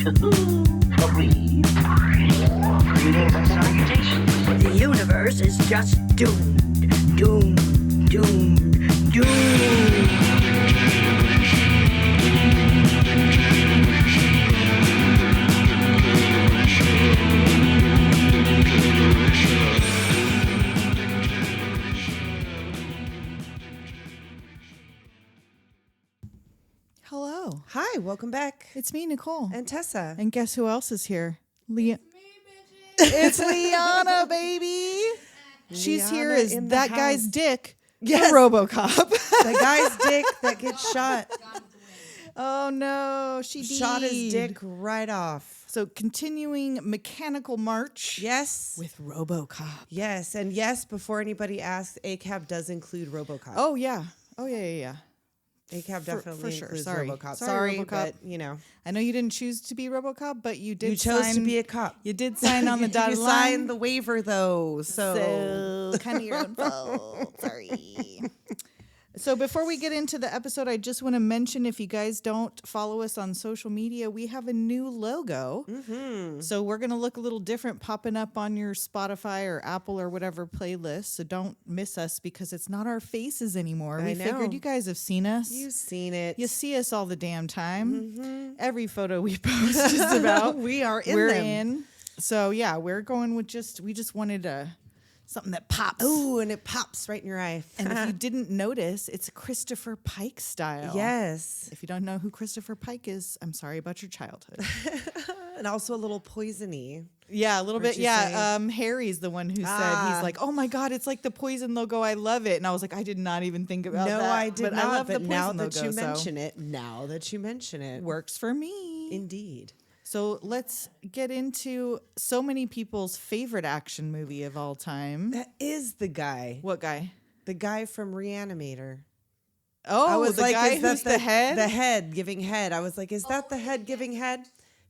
To whom agree. Greetings and salutations. The universe is just doomed. Doomed. Doomed. Doomed. Hello. Hi, welcome back. It's me, Nicole. And Tessa. And guess who else is here? It's Liana, baby. She's here Liana as in the that house. guy's dick. Yes. The RoboCop. The guy's dick that gets shot. Oh, no. She Shot his deed. dick right off. So continuing mechanical march. Yes. With RoboCop. Yes. And yes, before anybody asks, ACAB does include RoboCop. Oh, yeah. Oh, yeah. ACAB definitely for sure. includes Sorry. RoboCop. Sorry, Sorry, RoboCop. but, you know. I know you didn't choose to be RoboCop, but you did You chose sign, to be a cop. You did sign on the dotted You line. signed the waiver, though. So kind of your own fault. Sorry. So before we get into the episode, I just want to mention, if you guys don't follow us on social media, we have a new logo. Mm-hmm. So we're going to look a little different popping up on your Spotify or Apple or whatever playlist. So don't miss us because it's not our faces anymore. We figured you guys have seen us. You've seen it. You see us all the damn time. Mm-hmm. Every photo we post just about. We're in. So yeah, we're going with we just wanted something that pops. Oh, and it pops right in your eye. And if you didn't notice, it's Christopher Pike style. Yes. If you don't know who Christopher Pike is, I'm sorry about your childhood. And also a little poisony. Yeah, a little bit. Yeah. Harry's the one who said, he's like, oh my God, it's like the Poison logo. I love it. And I was like, I did not even think about that. No, I did but not. I love but the now Poison that logo, you mention it, works for me. Indeed. So let's get into so many people's favorite action movie of all time. That is the guy. What guy? The guy from Reanimator. Oh, I was the like, guy is that who's the head? The head giving head. I was like, is that the head giving head?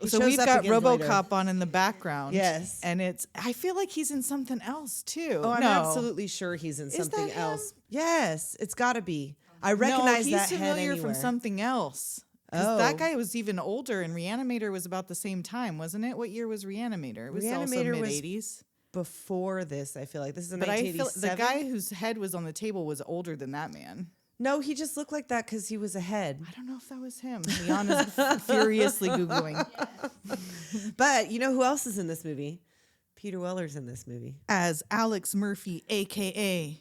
He So shows we've up got again RoboCop later. on in the background. Yes. And I feel like he's in something else too. Oh, I'm No. absolutely sure he's in Is something that else. him? Yes, it's got to be. I recognize he's that head familiar anywhere. from something else. Oh. That guy was even older, and Reanimator was about the same time, wasn't it? What year was Reanimator? It was also Reanimator was mid-'80s. Before this, I feel like this is a But I feel 1987. the guy whose head was on the table was older than that man. No, he just looked like that because he was a head. I don't know if that was him. Liana's furiously Googling. But you know who else is in this movie? Peter Weller's in this movie. As Alex Murphy, a.k.a.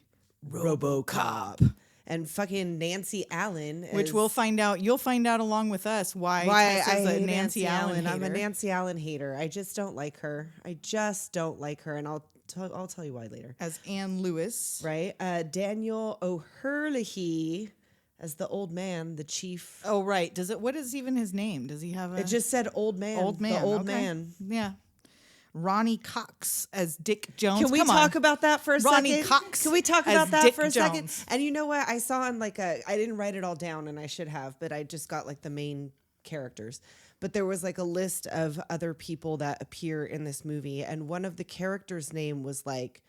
RoboCop. And fucking Nancy Allen. Which is- we'll find out. You'll find out along with us why I Tessa's a hate Nancy Allen I'm a hater. Nancy Allen hater. I just don't like her. And I'll tell you why later. As Anne Lewis. Right? Daniel O'Herlihy as the old man, the chief. Oh, right. What is even his name? Does he have a... It just said old man. Old man. The old okay. man. Yeah. Ronny Cox as Dick Jones. Can we Come talk on. about that for a Ronny second? Cox Can we talk as about that Dick for a second? Jones. And you know what? I saw on I didn't write it all down, and I should have, but I just got like the main characters. But there was like a list of other people that appear in this movie, and one of the characters' name was like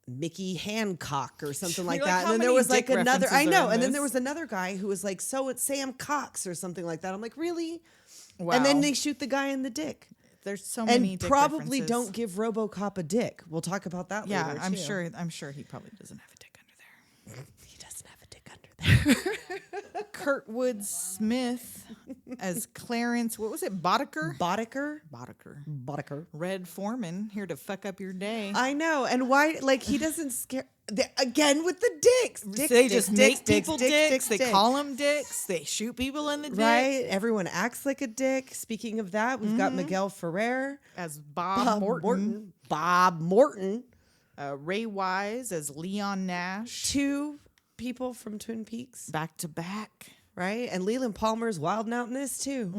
Mickey Hancock or something like You're like, that. how And then there many was like dick another, references I know. are in And then this? there was another guy who was like, so it's Sam Cox or something like that. I'm like, really? Wow. And then they shoot the guy in the dick. There's so many And dick probably references. don't give RoboCop a dick. We'll talk about that Yeah, later. I'm too. sure he probably doesn't have a dick under there. He doesn't have a dick under there. Kurtwood Smith as Clarence, what was it? Bodicker? Bodicker. Red Foreman, here to fuck up your day. I know. And why, like, he doesn't scare, again with the dicks. They just make people dicks. They dicks. call them dicks. They shoot people in the dick. Right? Everyone acts like a dick. Speaking of that, we've got Miguel Ferrer. As Bob Morton. Bob Morton. Ray Wise as Leon Nash. Two people from Twin Peaks. Back to back. Right? And Leland Palmer's wilding out in this, too.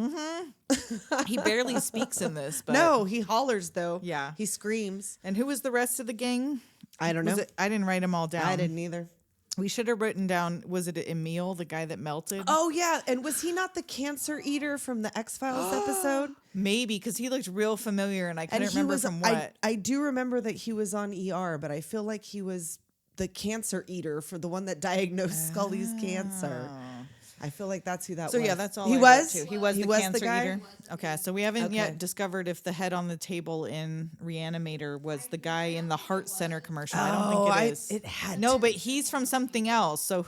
He barely speaks in this. But No, he hollers, though. Yeah. He screams. And who was the rest of the gang? I don't know. I didn't write them all down. I didn't either. We should have written down, was it Emil, the guy that melted? Oh, yeah. And was he not the cancer eater from the X-Files episode? Maybe, because he looked real familiar, and I couldn't And he remember was, from what. I do remember that he was on ER, but I feel like he was the cancer eater for the one that diagnosed Scully's cancer. I feel like that's who that So was. yeah, that's all he I was. wrote, too. He was the cancer guy? eater. Okay, so we haven't Okay. yet discovered if the head on the table in Reanimator was the guy in the Heart Center commercial. I don't think it is. It had no, to. but he's from something else. So,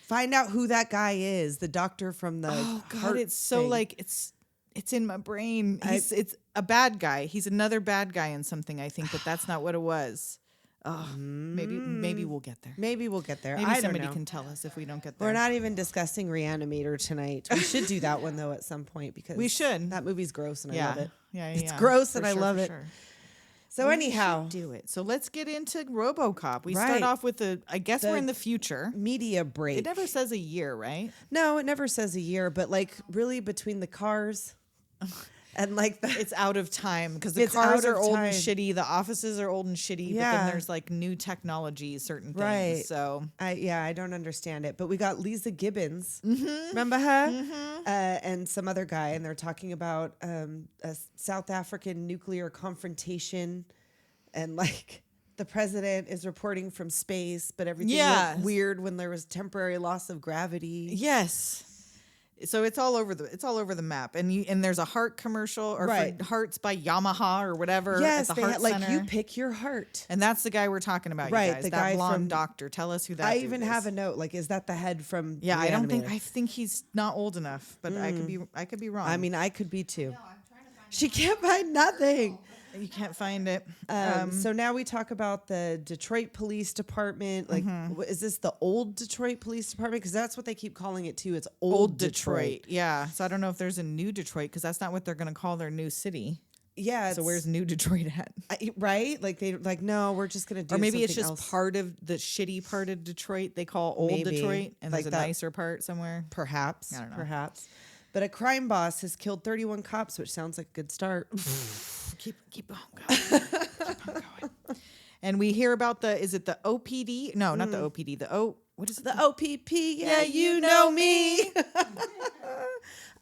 Find out who that guy is. The doctor from the. oh god, heart it's so thing. like it's in my brain. It's a bad guy. He's another bad guy in something, I think, but that's not what it was. Oh, maybe we'll get there. Maybe we'll get there. Maybe I don't somebody know. can tell us if we don't get there. We're not even discussing Reanimator tonight. We should do that one though at some point because We should. That movie's gross and I Yeah. love it. Yeah, It's yeah. gross For and I sure, love for it. sure. So anyhow, We should do it. So let's get into RoboCop. We Right. start off with I guess we're The- in the future. media break. It never says a year, right? No, it never says a year, but like really between the cars and like the It's out of time because the It's cars out are of old time. and shitty. The offices are old and shitty. But Yeah. then there's like new technology, certain things. Right. So I don't understand it. But we got Lisa Gibbons. Remember her? And some other guy. And they're talking about a South African nuclear confrontation. And like the president is reporting from space, but everything Yeah. looked weird when there was temporary loss of gravity. yes. So it's all over the map, and there's a Heart commercial or Right. for Hearts by Yamaha or whatever. Yes, at the they Heart had, like Center. you pick your heart. And that's the guy we're talking about, Right, you guys. the That guy blonde from- doctor. Tell us who that I dude even is. have a note. Like, is that the head from? Yeah, Reanimator? I think he's not old enough, but I could be wrong. I mean, I could be too. She can't find nothing. you can't find it. So now we talk about the Detroit Police Department. Like, is this the old Detroit Police Department? Because that's what they keep calling it too. It's old Detroit. Yeah. So I don't know if there's a new Detroit because that's not what they're going to call their new city. Yeah. So where's New Detroit at? Right? Like they like no, we're just gonna do. Or maybe it's something just else. part of the shitty part of Detroit they call old Maybe. Detroit, and Like there's a that- nicer part somewhere. Perhaps. I don't know. Perhaps. But a crime boss has killed 31 cops, which sounds like a good start. Keep on going. Keep on going. And we hear about is it the OPD? No, not the OPD. What is it? The OPP, yeah, you know me.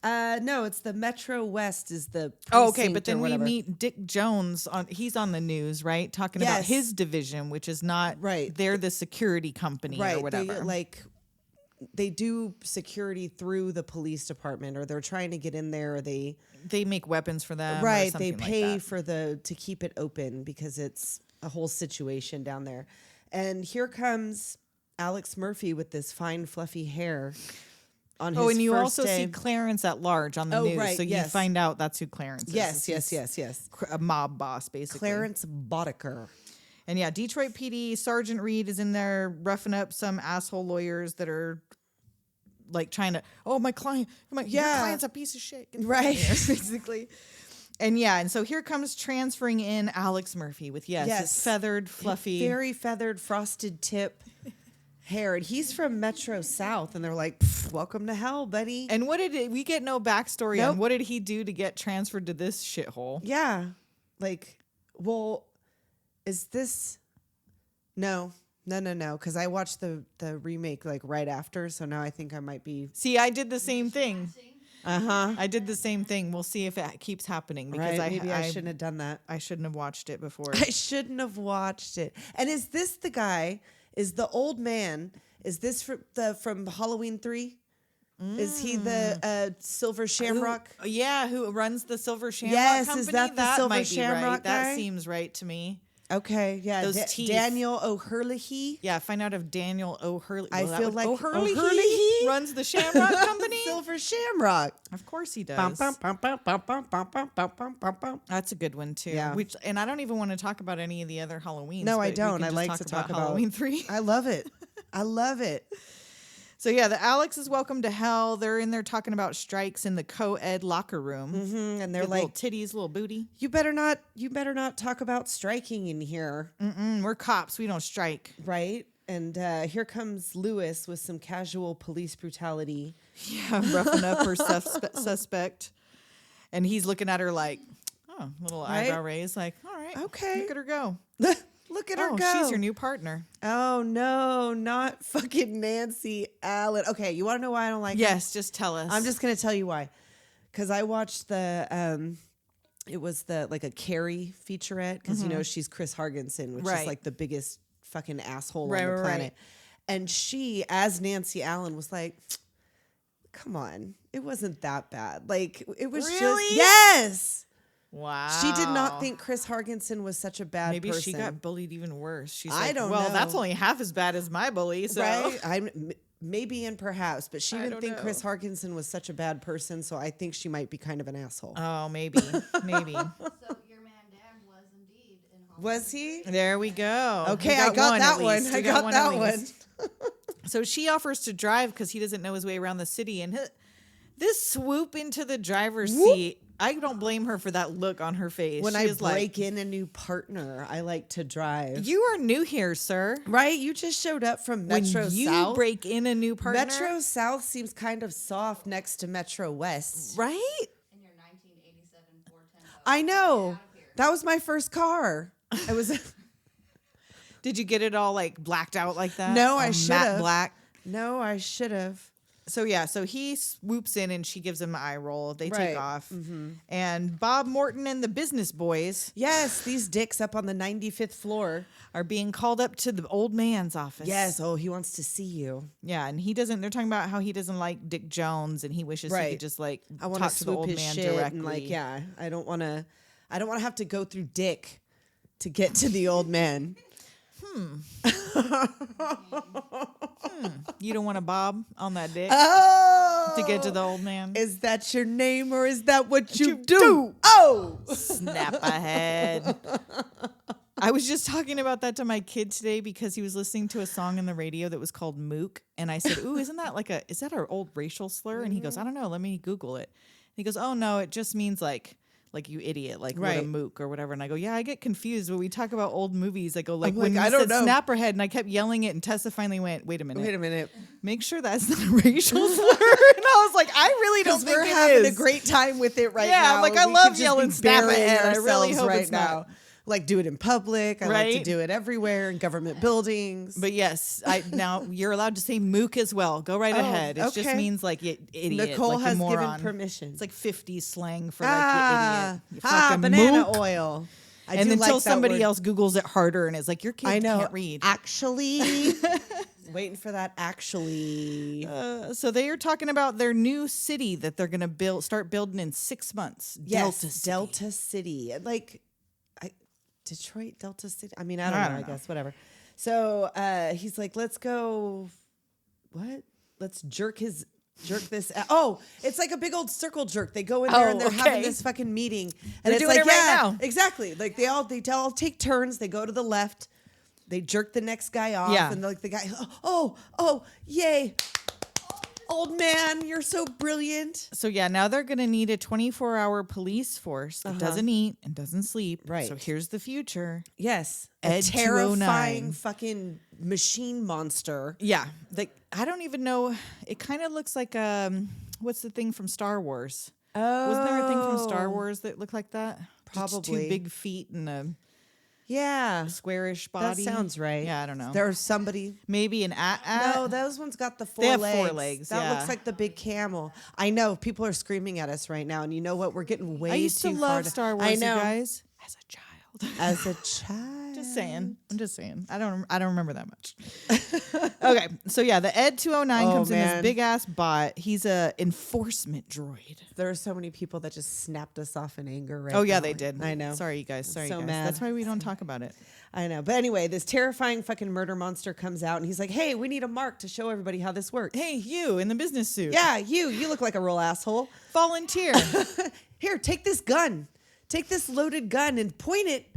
No, it's the Metro West is the Oh, okay, precinct but then or we whatever. meet Dick Jones he's on the news, right? Talking about Yes. his division, which is not Right. They're the security company or whatever. They do security through the police department, or they're trying to get in there, or they make weapons for them. or right, they something like pay that. for to keep it open because it's a whole situation down there. And here comes Alex Murphy with this fine fluffy hair on his Oh, and you first also day. see Clarence at large on the Oh, news, right, so you yes. find out that's who Clarence is. Yes, He's yes. A mob boss, basically. Clarence Bodicker. And yeah, Detroit PD Sergeant Reed is in there roughing up some asshole lawyers that are like trying to, my client, your client's a piece of shit. Get Right. basically. And yeah, and so here comes transferring in Alex Murphy with his feathered, fluffy. Very feathered, frosted tip hair. And he's from Metro South, and they're like, welcome to hell, buddy. And we get no backstory Nope. on what did he do to get transferred to this shithole? Yeah. Like, well, is this... No. Because I watched the remake like right after, so now I think I might be... See, I did the same thing. Uh-huh. I did the same thing. We'll see if it keeps happening because Right, maybe I shouldn't have done that. I shouldn't have watched it before. I shouldn't have watched it. And is this the guy? Is the old man? Is this from Halloween 3? Is he the Silver Shamrock? Who runs the Silver Shamrock Yes, company? is that the Silver might be Shamrock right. guy? That seems right to me. Okay, yeah. Those teeth. Daniel O'Hurley. Yeah, find out if Daniel O'Hurley. I feel like O'Hurley runs the Shamrock Company. Silver Shamrock. Of course he does. Bum, bum, bum, bum, bum, bum, bum, bum, bum, bum, bum, bum. That's a good one too. Yeah. And I don't even want to talk about any of the other Halloweens. No, I but we don't. can I just like to talk about Halloween 3. I love it. I love it. So yeah, the Alex is welcome to hell. They're in there talking about strikes in the co-ed locker room. Mm-hmm. And they're Good like, little titties, little booty. you better not talk about striking in here. We're cops. We don't strike. Right? And here comes Lewis with some casual police brutality. Yeah, roughing up her suspect. And he's looking at her like, little Right? eyebrow raise, like, all right, Okay. look at her go. Look at her go. She's your new partner. Oh, no, not fucking Nancy Allen. Okay, you want to know why I don't like her? Yes, just tell us. I'm just going to tell you why. Because I watched it was like a Carrie featurette, because, you know, she's Chris Hargensen, which Right. is like the biggest fucking asshole Right, on the right, planet. right. And she, as Nancy Allen, was like, come on. It wasn't that bad. Like, it was Really? just, yes. Wow. She did not think Chris Hargensen was such a bad person. Maybe she got bullied even worse. She's I like, don't well, know. that's only half as bad as my bully. So. Right? Maybe and perhaps, but she I didn't don't think know. Chris Hargensen was such a bad person, so I think she might be kind of an asshole. Oh, maybe. Maybe. So your man Dan was indeed in Hollywood. Was he? There we go. Okay, We I got one that at one. least. I We got at that one. least. So she offers to drive because he doesn't know his way around the city. And this swoop into the driver's seat, I don't blame her for that look on her face. When She I is like, break in a new partner, I like to drive. you are new here, sir. Right? You just showed up from Metro when you South. break in a new partner. Metro South seems kind of soft next to Metro West. Right? In your 1987 Ford Tempo. I know. Get out of here. That was my first car. It was Did you get it all like blacked out like that? No, All I should matte have. black. No, I should have. So yeah, so he swoops in and she gives him an eye roll. They Right. take off. And Bob Morton and the business boys Yes, these dicks up on the 95th floor. are being called up to the old man's office. Yes, oh, he wants to see you. Yeah, and they're talking about how he doesn't like Dick Jones and he wishes he Right. could just like I want talk to to the swoop old his man shit directly. and like, yeah, I don't want to have to go through Dick to get to the old man. You don't want a Bob on that dick Oh, to get to the old man? Is that your name or is that what you you do? do? Oh, Snap ahead. I was just talking about that to my kid today because he was listening to a song in the radio that was called Mook. And I said, ooh, isn't that is that our old racial slur? And he goes, I don't know. Let me Google it. And he goes, oh, no, it just means like you idiot, like what a Right. mook or whatever. And I go, yeah, I get confused when we talk about old movies. I go, like I'm when like, you I don't said know. Snapperhead, and I kept yelling it, and Tessa finally went, wait a minute. wait a minute. Make sure that's not a racial slur. And I was like, I really don't Because think we're it having is. a great time with it right Yeah, now. like, I and we love could just yelling be snap burying ahead. I really ourselves hope right it's not. now. Like do it in public. I like to Right? do it everywhere in government buildings. But yes, now you're allowed to say mook as well. Go right ahead. It just okay. means like you idiot. Nicole like, you has moron. given permission. It's like 50s slang for like you idiot. You fucking banana mook. oil. I And do until like that somebody word. else Googles it harder and is like, your kid I know. can't read. Actually, waiting for that. Actually, So they are talking about their new city that they're going to start building in 6 months. yes, Delta City. Delta City. Like, Detroit, Delta City. I mean, I don't know. I guess whatever. So he's like, let's go. What? Let's jerk this. Oh, it's like a big old circle jerk. They go in there and they're having okay. this fucking meeting, and They're it's doing like, it right yeah, now. exactly. Like they all take turns. They go to the left. They jerk the next guy off, Yeah. and like the guy, oh, yay, old man, you're so brilliant. So yeah, now they're going to need a 24-hour police force that doesn't eat and doesn't sleep. Right. So here's the future. Yes, Ed a terrifying 209. fucking machine monster. Yeah, I don't even know. It kind of looks like what's the thing from Star Wars? Oh, Wasn't there a thing from Star Wars that looked like that? Just Probably. two big feet and a Yeah, squarish that body. sounds right. Yeah, I don't know. There's somebody. Maybe an No, those ones got the four They have legs. 4 legs, That yeah. looks like the big camel. I know people are screaming at us right now, and you know what? We're getting way I used too to far. love Star Wars, I you know. guys. As a child. As a child. Just saying. I'm just saying. I don't remember that much. Okay, so yeah, the Ed 209 comes in this man. big ass bot. He's a enforcement droid. There are so many people that just snapped us off in anger right now. Oh yeah, they did. I know. Sorry, you guys. Sorry, so you guys. mad. That's why we don't talk about it. I know. But anyway, this terrifying fucking murder monster comes out, and he's like, hey, we need a mark to show everybody how this works. Hey, you in the business suit. Yeah, you look like a real asshole. Volunteer. Here, take this gun. Take this loaded gun and point it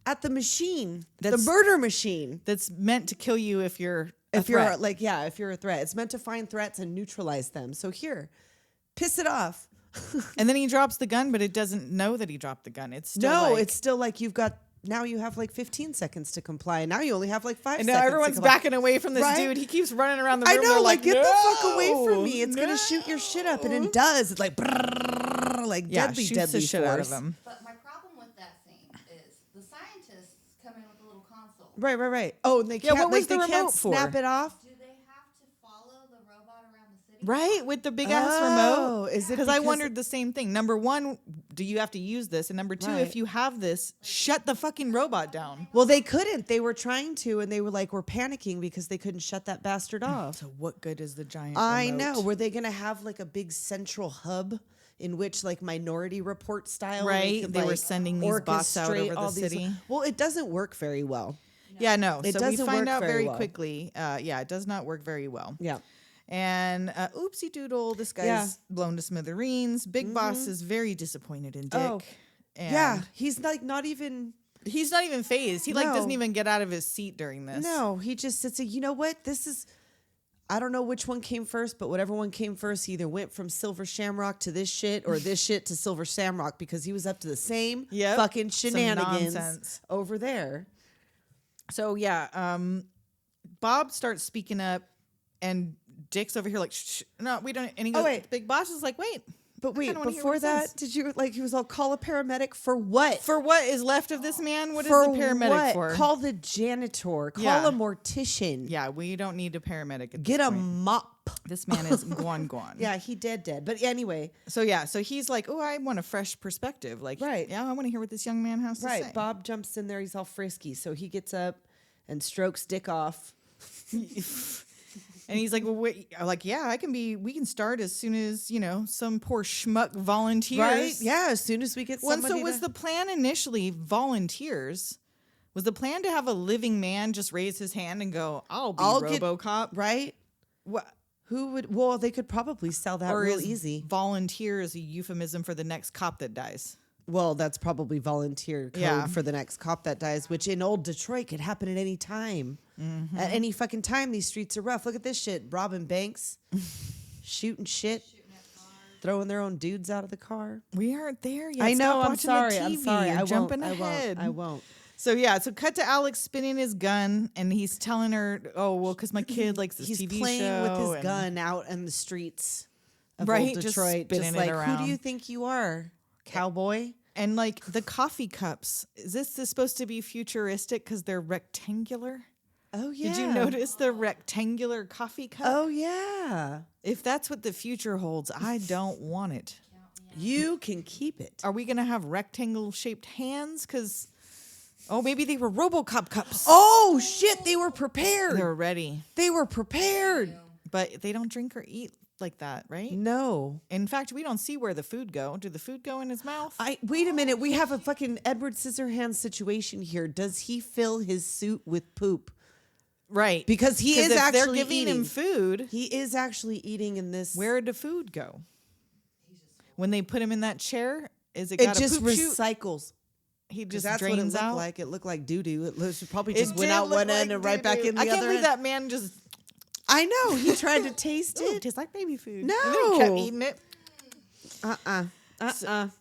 at the machine, the murder machine. That's meant to kill you if you're If a you're threat. if you're a threat, it's meant to find threats and neutralize them. So here, piss it off. And then he drops the gun, but it doesn't know that he dropped the gun. It's still It's still like now you have like 15 seconds to comply. Now you only have like 5 and seconds. now everyone's to comply. backing away from this Right? dude. He keeps running around the I room. know, They're like, get the fuck away "No, from me. It's no." gonna shoot your shit up, and it does. It's like brrrr, like Yeah, deadly, shoots deadly the shit force. out of him. But my problem with that scene is the scientists come in with a little console. Right. Oh, and they Yeah, can't. what was they the can't remote for? snap it off. Do they have to follow the robot around the city? Right, with the big ass Oh, remote. is it Because I because- wondered the same thing. Number one, do you have to use this? And number two, Right. if you have this, shut the fucking robot down. Well, they couldn't. They were trying to, and they were like, we're panicking because they couldn't shut that bastard off. So what good is the giant I remote? know. Were they going to have like a big central hub in which, like, Minority Report style, Right, could, they were like, sending these bots out orchestrate over the all these- city. Well, it doesn't work very well. Yeah, no. It So we doesn't find work out very very well. quickly. It does not work very well. Yeah. And oopsie doodle, this guy's Yeah. blown to smithereens. Big Boss is very disappointed in Dick. Oh, And Yeah. He's like not even. he's not even phased. He like No. doesn't even get out of his seat during this. No, he just sits. You know what? This is. I don't know which one came first, but whatever one came first, he either went from Silver Shamrock to this shit or this shit to Silver Shamrock because he was up to the same Yep. fucking Some shenanigans nonsense. over there. So Bob starts speaking up, and Dick's over here like, shh, no, we don't. And he goes, wait. Big Boss is like, wait. But wait, kinda wanna hear before what he that, says. did you like he was all call a paramedic for what? For what is left of this man? What is For the paramedic what? for? Call the janitor. Call Yeah. a mortician. Yeah, we don't need a paramedic. At Get this a point. mop. This man is gone. Yeah, he dead. But anyway, So he's like, oh, I want a fresh perspective. Like, Right. Yeah, I want to hear what this young man has to say. right. Bob jumps in there. He's all frisky. So he gets up and strokes Dick off. And he's like, well, wait, like, yeah, we can start as soon as, some poor schmuck volunteers. Right? Yeah, as soon as we get Well, somebody so was to- the plan initially volunteers? Was the plan to have a living man just raise his hand and go, I'll be get- RoboCop? right? What? Who would? Well, they could probably sell that Or real is easy. volunteer is a euphemism for the next cop that dies? Well, that's probably volunteer code Yeah. for the next cop that dies, which in old Detroit could happen at any time. Mm-hmm. At any fucking time, these streets are rough. Look at this shit. Robbing banks, shooting shit, throwing their own dudes out of the car. We aren't there yet. I know. Stop I'm watching sorry. The TV. I'm sorry. You're I jumping won't. ahead. I won't. So cut to Alex spinning his gun, and he's telling her, "Oh, well, because my kid likes this He's TV playing show with his and- gun out in the streets of Right, old just Detroit. spinning Just it like, who around. do you think you are, cowboy? And like the coffee cups, is this supposed to be futuristic because they're rectangular? Oh yeah. Did you notice the rectangular coffee cup? Oh yeah. If that's what the future holds, I don't want it. You can keep it. Are we gonna have rectangle shaped hands? Because maybe they were RoboCop cups. Oh shit! They were prepared. They're ready, They were prepared. but they don't drink or eat like that, right? No. In fact, we don't see where the food go. Did the food go in his mouth? Wait a minute. We have a fucking Edward Scissorhands situation here. Does he fill his suit with poop? Right. Because he is if actually they're giving eating. him food. He is actually eating in this. Where did the food go? When they put him in that chair, is it it got a just poop chute? recycles. He 'Cause just that's what it drains looked out. like. It looked like doo doo. It probably It just went did out look one end like and right back doo-doo. in the I can't other believe end. that man just I know. He tried to taste Ooh, it. tastes like baby food. No. And then he kept eating it. Uh-uh.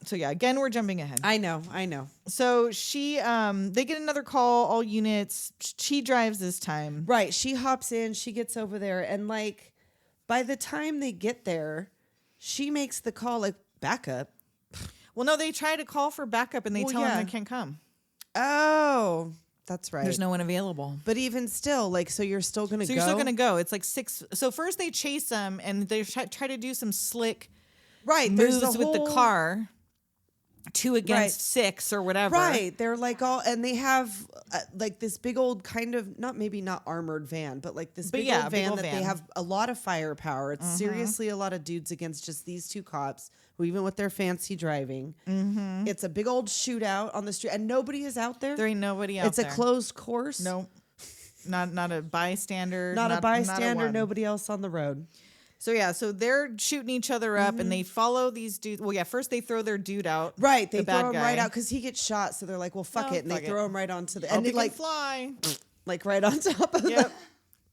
So again, we're jumping ahead. I know. So she, they get another call. All units. She drives this time. Right. She hops in. She gets over there. And like, by the time they get there, she makes the call like backup. Well, no, they try to call for backup and they Well, tell yeah. him they can't come. Oh, that's right. There's no one available. But even still, like, so you're still going to So go? you're still gonna go. It's like 6. So first they chase them and they try to do some slick Right. There's moves with the whole- car. 2 against Right. 6 or whatever. Right. They're like all, and they have like this big old kind of, not armored van, but like this But big yeah, old big van old that they van. have a lot of firepower. It's seriously a lot of dudes against just these 2 cops who, even with their fancy driving, it's a big old shootout on the street and nobody is out there. There ain't nobody out It's there. a closed course. No. Not a bystander. Not a bystander, one. nobody else on the road. So they're shooting each other up and they follow these dudes. Well, first they throw their dude out. Right. They the bad throw him guy. right out because he gets shot. So they're like, well, fuck Oh, it. And fuck they it. throw him right onto the, Hope and he they can fly. like right on top of Yep.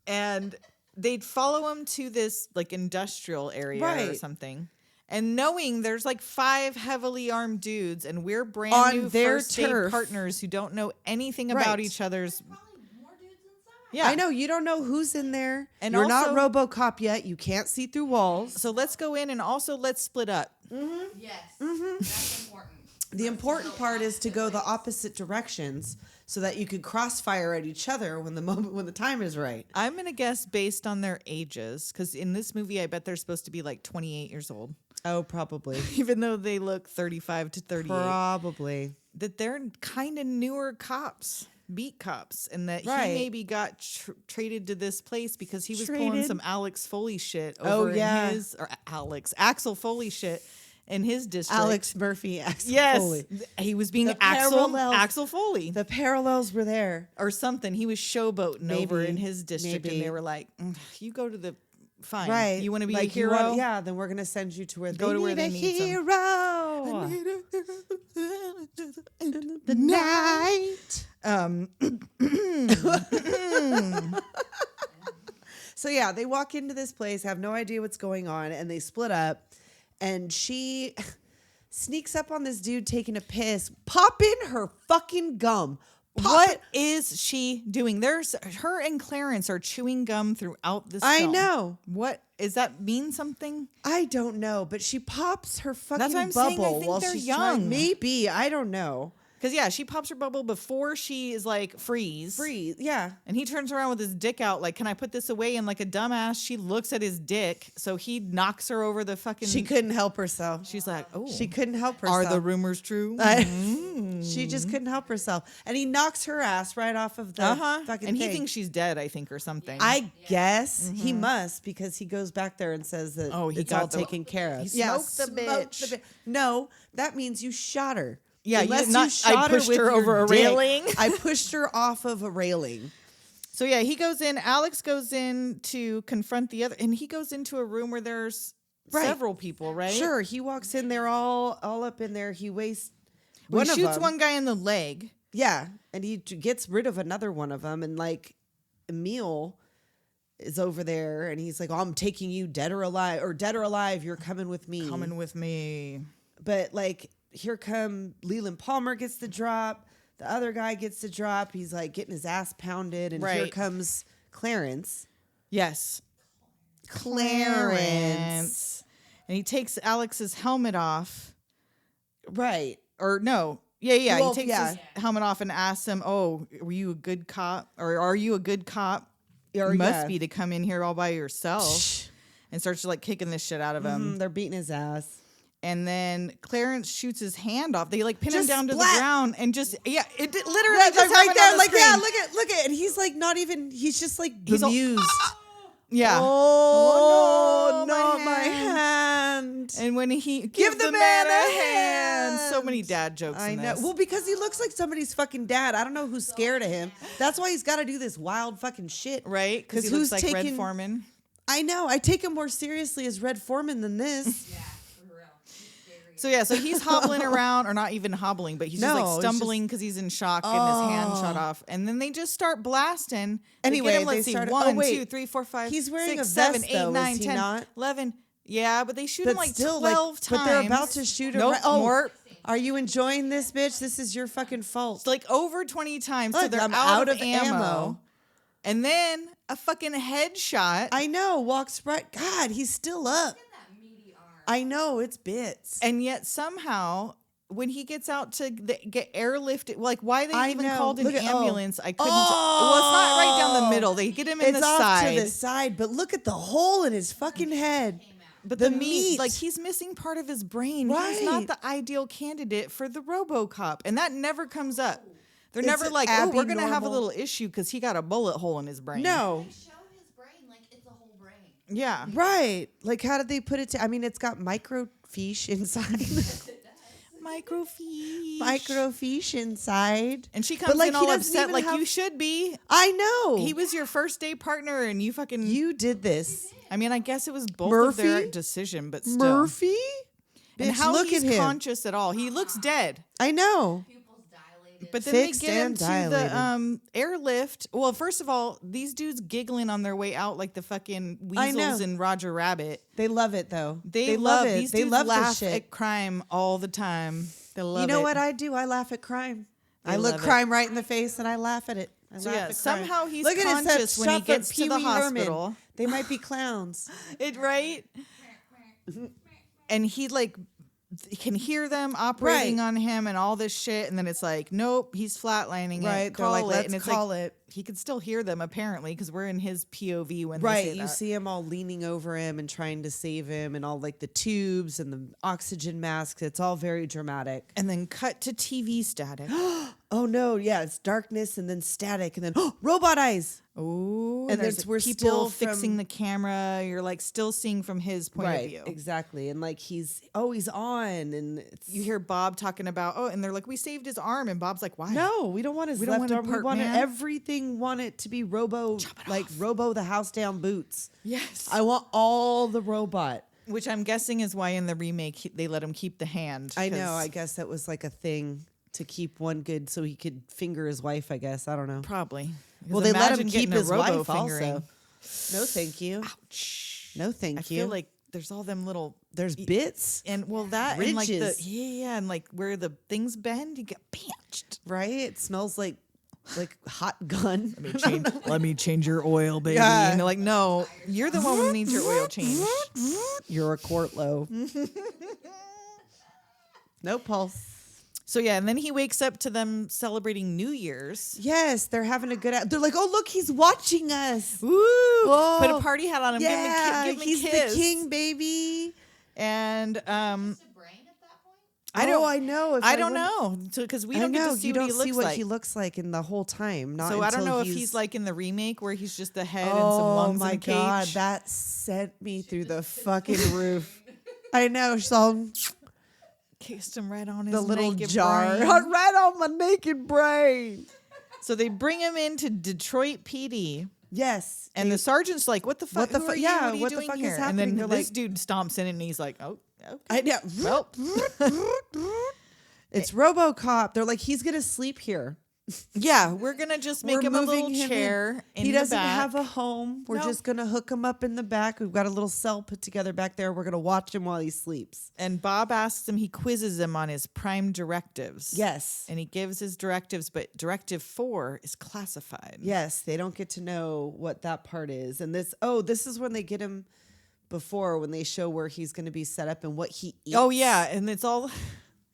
And they'd follow him to this like industrial area or Right. something. And knowing there's like 5 heavily armed dudes and we're brand On new their first date turf. partners who don't know anything about Right. each other's. Probably more dudes inside. Yeah. I know you don't know who's in there. And you're not also- RoboCop yet. You can't see through walls. So let's go in and also let's split up. Yes. That's important. The important part is to go the opposite directions so that you could crossfire at each other when the time is right. I'm going to guess based on their ages, because in this movie, I bet they're supposed to be like 28 years old. Oh, probably. Even though they look 35 to 38. Probably. That they're kind of newer cops, beat cops, and that Right. he maybe got traded to this place because he was Traded? pulling some Alex Foley shit Oh, over yeah. in his, or Axel Foley shit in his district. Alex Murphy, Axel yes, Foley. he was being The Axel parallels. Foley. The parallels were there. Or something. He was showboating over Maybe. in his district, Maybe. and they were like, you go to the fine. Right. You want to be like a hero? yeah, then we're going to send you to where Go they to need where they a need some. hero. The night. So yeah, they walk into this place, have no idea what's going on, and they split up. And she sneaks up on this dude taking a piss, popping her fucking gum. What is she doing? Her and Clarence are chewing gum throughout this I film. know. What does that mean? Something? I don't know, but she pops her fucking That's what I'm bubble saying. I think while they're she's young. trying. Maybe, I don't know. Because yeah, she pops her bubble before she is like freeze. Free, yeah. And he turns around with his dick out, like, can I put this away? And like a dumbass, she looks at his dick, so he knocks her over the fucking. She couldn't help herself. She's like, oh, She couldn't help herself. are the rumors true? She just couldn't help herself, and he knocks her ass right off of the fucking And he thing. thinks she's dead, I think, or something. I guess he must, because he goes back there and says that Oh, he it's got all the- taken care of. he smoked the bitch. No, that means you shot her. Yeah, Unless I you shot pushed with her your over a dick. railing. I pushed her off of a railing. So yeah, he goes in. Alex goes in to confront the other, and he goes into a room where there's Right. several people, right? Sure, he walks in there all up in there. He wastes Well, one he of shoots them. one guy in the leg. Yeah, and he gets rid of another one of them, and like Emil is over there, and he's like, "Oh, I'm taking you dead or alive. You're coming with me." Coming with me. But like, here come Leland Palmer gets the drop. The other guy gets the drop. He's like getting his ass pounded, and here Right. comes Clarence. Yes. Clarence. And he takes Alex's helmet off. Right. Or no. Yeah. Well, he takes yeah. his helmet off and asks him, oh, were you a good cop? Or are you a good cop? Or, You must yeah. be to come in here all by yourself. And starts like kicking this shit out of him. They're beating his ass. And then Clarence shoots his hand off. They like pin him Just down to the splat. ground and just literally Yeah, just like have right it there, on the like yeah, screen. look at, and he's like not even. He's just like He's all- bemused. Yeah. Oh, no, not my my hand. And when he Give the man a hand. So many dad jokes. I in know. this. Well, because he looks like somebody's fucking dad. I don't know who's scared of him. That's why he's got to do this wild fucking shit. Right? Because he who's looks like Red taking- Foreman. I know. I take him more seriously as Red Foreman than this. Yeah, for real. Very So he's hobbling around, or not even hobbling, but he's just No, like it's stumbling because he's in shock, getting his hand shot off. And then they just start blasting. Anyway, they get him, they let's see, started- 1, oh, wait. 2, 3, 4, 5, He's wearing 6, a 7, vest, 8, though, 9, is he 10, not? 11. Yeah, but they shoot him But like still, 12 times. But they're about to shoot him. Nope, right. Oh, more. are you enjoying this, bitch? This is your fucking fault. It's like over 20 times. So Look, they're I'm out of ammo. And then a fucking headshot. I know. Walks right. God, he's still up. Look at that meaty arm. I know. It's bits. And yet somehow, when he gets out to get airlifted, like why they I even know. called an Look at- ambulance, I couldn't. Oh. Well, it's not right down the middle. They get him in It's the off side. to the side, but look at the hole in his fucking head. But the the meat, meat. like he's missing part of his brain. He's Right. not the ideal candidate for the RoboCop, and that never comes up. They're It's never like, oh, we're gonna have a abnormal. little issue because he got a bullet hole in his brain. No. They show his brain like it's a whole brain. Yeah. Right. Like, how did they put it? I mean, it's got microfiche inside. Microfiche. Microfiche inside. And she But, comes like, in he all doesn't upset, even like have- you should be. I know. He was your first day partner, and you fucking. You did this. I mean, I guess it was both of their Murphy? decision, but still. Murphy? And Bitch, how look he's at him. conscious at all. He looks dead. I know. Pupils dilated. But then Fixed they get him and to dilated. the airlift. Well, first of all, these dudes giggling on their way out like the fucking I know. weasels in Roger Rabbit. They love it, though. They love it. These They dudes love laugh this shit. at crime all the time. They love You know it. what I do? I laugh at crime. I love look it. crime right in the face and I laugh at it. I So laugh yeah, at crime. somehow he's Look at it, it's that conscious when he shot from gets to the Pee Wee Herman. hospital. They might be clowns. It right? And he like can hear them operating Right. on him and all this shit, and then it's like, nope, he's flatlining Right. it. They're Call like, it, let's and it's call like, it. he can still hear them apparently because we're in his POV when they Right. say You that. see him all leaning over him and trying to save him, and all like the tubes and the oxygen masks. It's all very dramatic. And then cut to TV static. Oh no, yeah, it's darkness and then static and then robot eyes. Oh, And there's there's- like, we're people still fixing from- the camera. You're like still seeing from his point of Right, view. exactly. And like he's always on, and it's You hear Bob talking about, and they're like, we saved his arm, and Bob's like, why? no, we don't want his We don't left want a arm. We part want man. everything. Want it to be Robo, like Robo the house down boots. Yes. I want all the robot. Which I'm guessing is why in the remake they let him keep the hand. I know. 'cause I guess that was like a thing to keep one good, so he could finger his wife. I guess I don't know. Probably. Well, Because they let him imagine keep getting a his robo wife fingering. also. No, thank you. Ouch. No, thank I you. feel like there's all them little There's bits, and that and like the Ridges. yeah, and like where the things bend, you get pinched. right? It smells like hot gun. Let me change your oil, baby. Yeah. And they're like, no, you're the one who needs your oil changed. You're a quart low. No pulse. So yeah, and then he wakes up to them celebrating New Year's. Yes, they're having a good. They're like, oh look, he's watching us. Woo! Oh, Put a party hat on him. Yeah, give him a he's kiss. the king, baby. And Just a brain at that point? I know. If I don't wouldn't- know because we I don't get know to see you what don't he see looks what like. he looks like in the whole time. Not So I don't until know if he's like in the remake where he's just the head and some Oh lungs my in a cage. god, that sent me through the fucking roof. I know, so Kissed him right on his the little naked jar brain. right on my naked brain. So they bring him into Detroit PD. Yes, And the sergeant's like, "What the fuck? What the Who fu- are you? yeah, what are you what the doing fuck is here?" And happening? then They're this like- dude stomps in and he's like, "Oh, okay. I know. Well, It's RoboCop. They're like, he's gonna sleep here. yeah, we're gonna just make We're him a moving little him in. chair. In He the doesn't back. have a home. We're No. just gonna hook him up in the back. We've got a little cell put together back there. We're gonna watch him while he sleeps. And Bob asks him. He quizzes him on his prime directives. Yes. and he gives his directives, but Directive 4 is classified. Yes, they don't get to know what that part is. And this is when they get him before, when they show where he's going to be set up and what he eats. Oh yeah, and it's all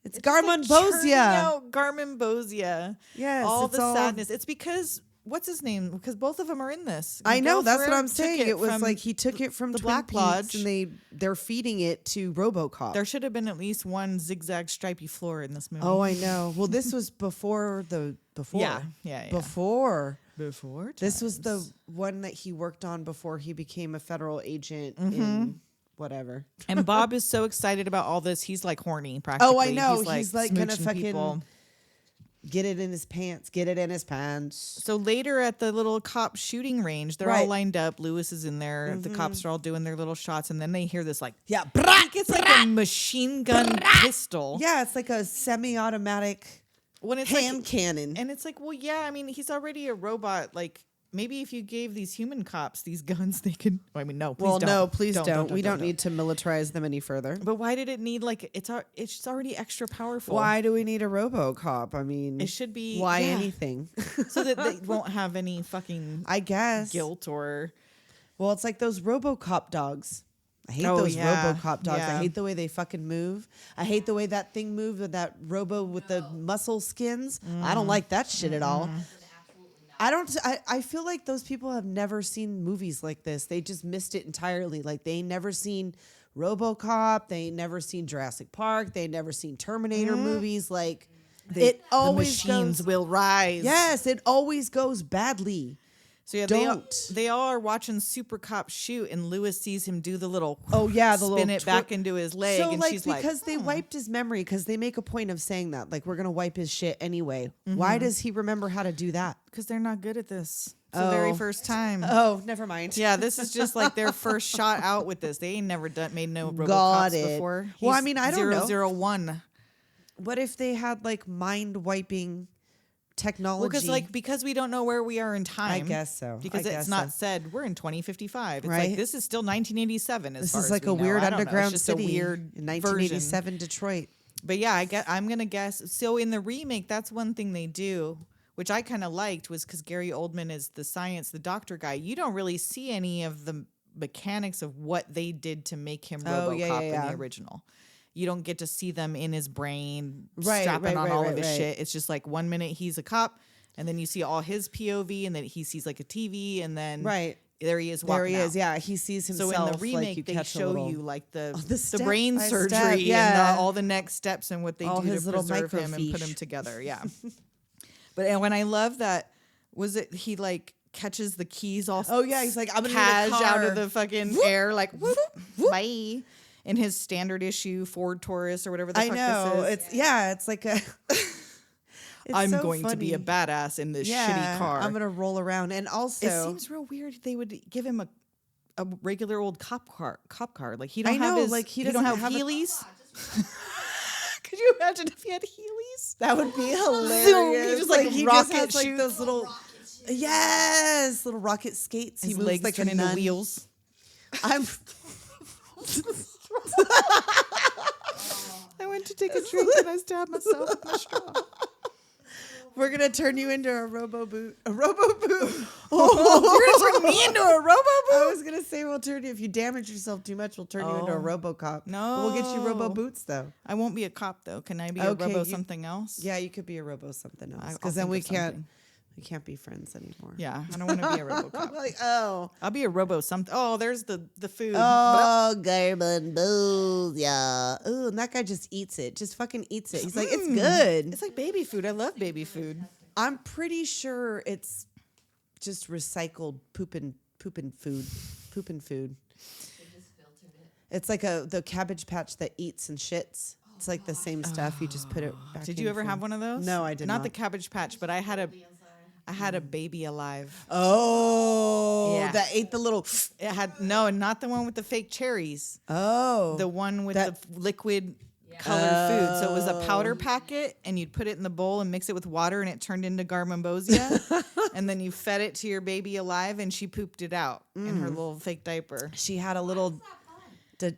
It's like churning Garmonbosia. out Garmonbosia. Yes, all it's the all- sadness. It's because what's his name? Because both of them are in this. I know, Miguel that's what Ferrer I'm took saying. It was from like he took it from the Twin Black Peaks Lodge. and they're feeding it to RoboCop. There should have been at least one zigzag stripy floor in this movie. Oh, I know. Well, this was before. yeah. Before. Before This was the times. one that he worked on before he became a federal agent Mm-hmm. in whatever. And Bob is so excited about all this. He's like horny practically. Oh, I know. He's like gonna smooching fucking people. Get it in his pants. Get it in his pants. So later at the little cop shooting range, they're all Right. lined up. Lewis is in there. The cops are all doing their little shots, and then they hear this like Yeah. it's like a machine gun pistol. Yeah, it's like a semi-automatic When it's hand like, cannon. and it's like, well, yeah. I mean, he's already a robot. Like maybe if you gave these human cops these guns, they could. I mean, no. Please Well, don't. no, please don't. We don't don't. need to militarize them any further. But why did it need like it's already extra powerful? Why do we need a RoboCop? I mean, It should be why yeah. anything? so that they won't have any fucking I guess. guilt or. Well, it's like those RoboCop dogs. I hate Oh, those yeah. RoboCop dogs. Yeah. I hate the way they fucking move. I hate the way that thing moved with that robo with the muscle skins. I don't like that shit at all. I don't. I feel like those people have never seen movies like this. They just missed it entirely. Like they ain't never seen RoboCop. They ain't never seen Jurassic Park. They ain't never seen Terminator movies. Like it The always machines goes. will rise. Yes, it always goes badly. So yeah, Don't. they all are watching Super Cop shoot, and Lewis sees him do the little Oh yeah, the spin little it back into his leg, So and like she's because like, they wiped his memory, because they make a point of saying that, like we're gonna wipe his shit anyway. Why does he remember how to do that? because they're not good at this. It's the very Oh. first time. Oh, never mind. Yeah, this is just like their first shot out with this. They ain't never made no Got RoboCops it. before. Well, I He's mean, I don't know. 001. What if they had like mind wiping technology? Well, because we don't know where we are in time. I guess so. Because I it's guess not so. said we're in 2055. It's Right. like this is still 1987. As This far is as like we a know. weird I don't know. It's underground just city a weird in version. 1987 Detroit. But yeah, I'm gonna guess. So in the remake, that's one thing they do, which I kind of liked, was because Gary Oldman is the doctor guy. You don't really see any of the mechanics of what they did to make him Oh, RoboCop yeah, in yeah. the original. you don't get to see them in his brain Right, strapping on all of his right. shit. It's just like 1 minute he's a cop, and then you see all his POV, and then he sees like a TV, and then there he is walking There he is. out. Yeah, he sees himself. So in the remake, like they show you like the step brain by surgery step, and all the next steps and what they All do his to little preserve him and put microfiche. him together. Yeah. But and when I love that, was it he like catches the keys all he's like, I'm gonna need a cash out car. of the fucking air like whoop, bye. In his standard issue Ford Taurus or whatever the I fuck know. this is. It's like a. It's I'm so going to be a funny. badass in this shitty car. I'm gonna roll around, and also it seems real weird they would give him a regular old cop car. Like he don't I have know, his, like he don't doesn't have have a- Heelys. Could you imagine if he had Heelys? that would be hilarious. Zoom, he just, like, he rocket has, like shoots. those little. Yes, little rocket skates. His he moves legs like turn a into nun. wheels. I'm. I went to take a drink and I stabbed myself with my straw. We're gonna turn you into a robo boot. A robo boot. You're gonna turn me into a robo I was gonna say we'll turn you if you damage yourself too much. We'll turn you into a RoboCop. No. we'll get you robo boots though. I won't be a cop though. Can I be a Okay, robo you- something else? Yeah, you could be a robo something else I'll because then think we of can't. something. We can't be friends anymore. Yeah, I don't want to be a RoboCop. Like I'll be a robo something. Oh, there's the food. oh, Garmin booze, yeah. Ooh, and that guy just eats it. Just fucking eats it. He's like, it's good. It's like baby food. I love baby food. I'm pretty sure it's just recycled pooping food. Pooping food. It's like the Cabbage Patch that eats and shits. It's like the same stuff. You just put it back Did in you ever from- have one of those? No, I did Not not. the Cabbage Patch, but I had a baby alive. Oh, Yeah. that ate the little. It had not the one with the fake cherries. Oh, The one with That- the liquid colored food. So it was a powder packet, and you'd put it in the bowl and mix it with water, and it turned into garmonbozia. And then you fed it to your baby alive, and she pooped it out in her little fake diaper. she had a little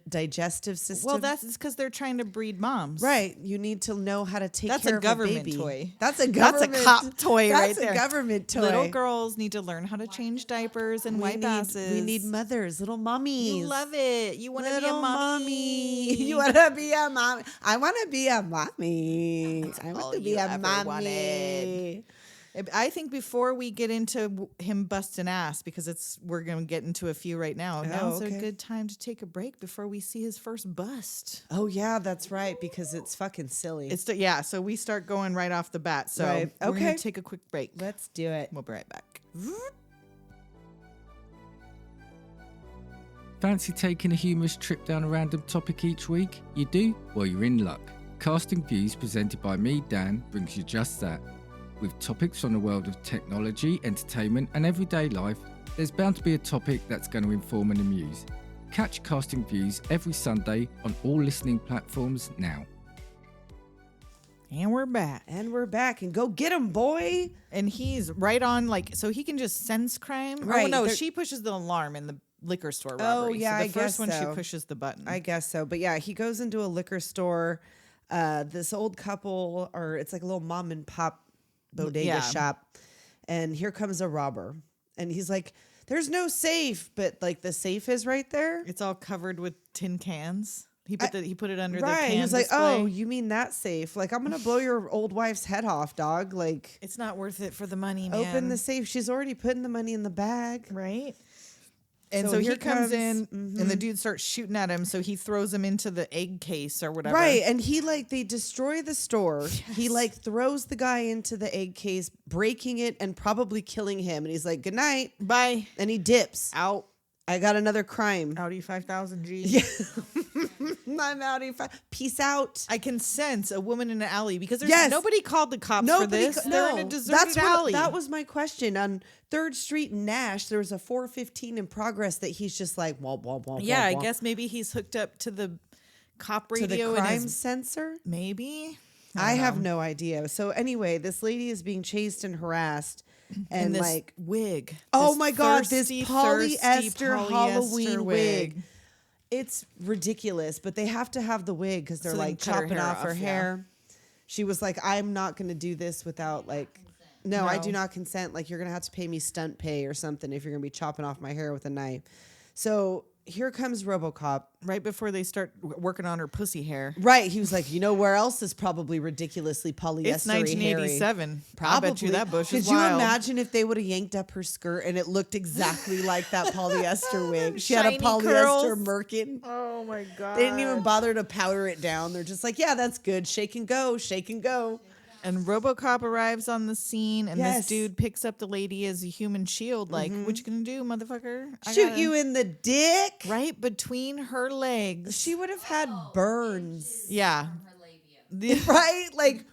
digestive system. Well, that's because they're trying to breed moms. right. You need to know how to take That's care a of government a baby. toy. That's a That's a government. cop toy right there. That's a government toy. Little girls need to learn how to change diapers and wipe asses. We need mothers, little mummies. You love it. You want to be a Little mommy. You want to be a mommy. I want to be a mommy. I all want to be you a ever mommy. wanted. I think before we get into him busting ass, because we're going to get into a few right now. Now's okay. a good time to take a break before we see his first bust. Oh yeah, that's right. Because it's fucking silly. So we start going right off the bat. So Right. we're going Okay. to take a quick break. Let's do it. We'll be right back. Fancy taking a humorous trip down a random topic each week? You do? Well, you're in luck. Casting Views, presented by me, Dan, brings you just that. With topics from the world of technology, entertainment, and everyday life, there's bound to be a topic that's going to inform and amuse. Catch Casting Views every Sunday on all listening platforms now. And we're back. And we're back. And go get him, boy. And he's right on, so he can just sense crime. Right, Oh, no, they're- she pushes the alarm in the liquor store robbery. yeah, so the I first guess one, so. she pushes the button. I guess so. But yeah, he goes into a liquor store. This old couple, or it's like a little mom and pop bodega Yeah. shop. And here comes a robber. And he's like, there's no safe, but like the safe is right there. It's all covered with tin cans. He put it under the Right. can He was like, display. oh, you mean that safe? Like, I'm going to blow your old wife's head off, dog. Like, It's not worth it for the money, man. open the safe. She's already putting the money in the bag. right? And So so, here he comes in, comes- and the dude starts shooting at him. So he throws him into the egg case or whatever. Right. And he they destroy the store. He throws the guy into the egg case, breaking it and probably killing him. And he's like, good night. Bye. And he dips. Out. I got another crime. Audi 5000G. Yeah. I'm out. Peace out. I can sense a woman in an alley because there's Yes. nobody called the cops for this. They're in a deserted alley. That was my question. On 3rd Street in Nash, there was a 415 in progress that he's just like, womp, womp, womp, yeah, womp, I womp. guess maybe he's hooked up to the cop To the radio in crime his, sensor? maybe. I have no idea. So anyway, this lady is being chased and harassed. And And this wig. oh This my God, this thirsty polyester Halloween wig. wig. It's ridiculous, but they have to have the wig because they're So they like can cut her chopping hair off her off, yeah. hair. She was like, I'm not going to do this without no, I No. do not consent. Like, you're going to have to pay me stunt pay or something if you're going to be chopping off my hair with a knife. So here comes RoboCop. Right before they start working on her pussy hair. Right. He was like, you know where else is probably ridiculously polyester? It's 1987. I bet you that bush is Could you wild. imagine if they would have yanked up her skirt and it looked exactly like that polyester wig? She had a Shiny polyester curls. merkin. Oh my God. They didn't even bother to powder it down. They're just like, yeah, that's good. Shake and go. Shake and go. And RoboCop arrives on the scene, and Yes. this dude picks up the lady as a human shield. Like, what you gonna do, motherfucker? Shoot you in the dick. right between her legs. She would have had burns. Yeah, Her labia. Right? Like,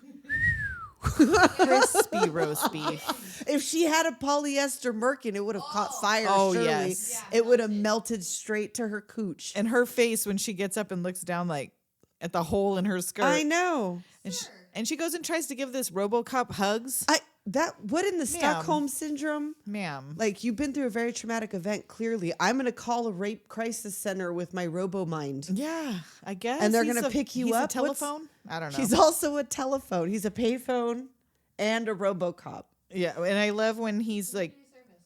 crispy roast beef. if she had a polyester merkin, it would have caught fire. Oh, surely. yes. It would have melted straight to her cooch. And her face when she gets up and looks down, like at the hole in her skirt. I know. And she goes and tries to give this RoboCop hugs. What in the Stockholm syndrome? Ma'am. Like, you've been through a very traumatic event, clearly. I'm going to call a rape crisis center with my robo-mind. Yeah, I guess. And they're He's gonna a- pick you he's up? A What's- telephone? I don't know. He's also a telephone. He's a payphone and a RoboCop. Yeah, and I love when he's like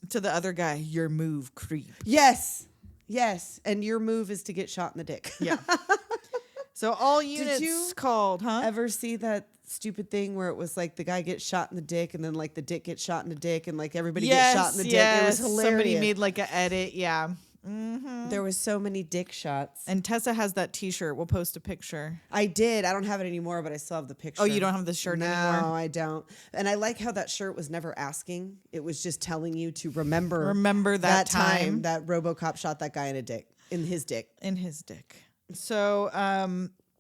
to the other guy, your move, creep. Yes. Yes. And your move is to get shot in the dick. Yeah. So all units you called, huh? Ever see that stupid thing where it was like the guy gets shot in the dick and then like the dick gets shot in the dick and like everybody gets shot in the dick? It was hilarious. Somebody made like an edit. Yeah. Mm-hmm. There was so many dick shots. And Tessa has that T-shirt. We'll post a picture. I did. I don't have it anymore, but I still have the picture. Oh, you don't have the shirt no, anymore? No, I don't. And I like how that shirt was never asking. It was just telling you to remember that time that RoboCop shot that guy in his dick. In his dick. So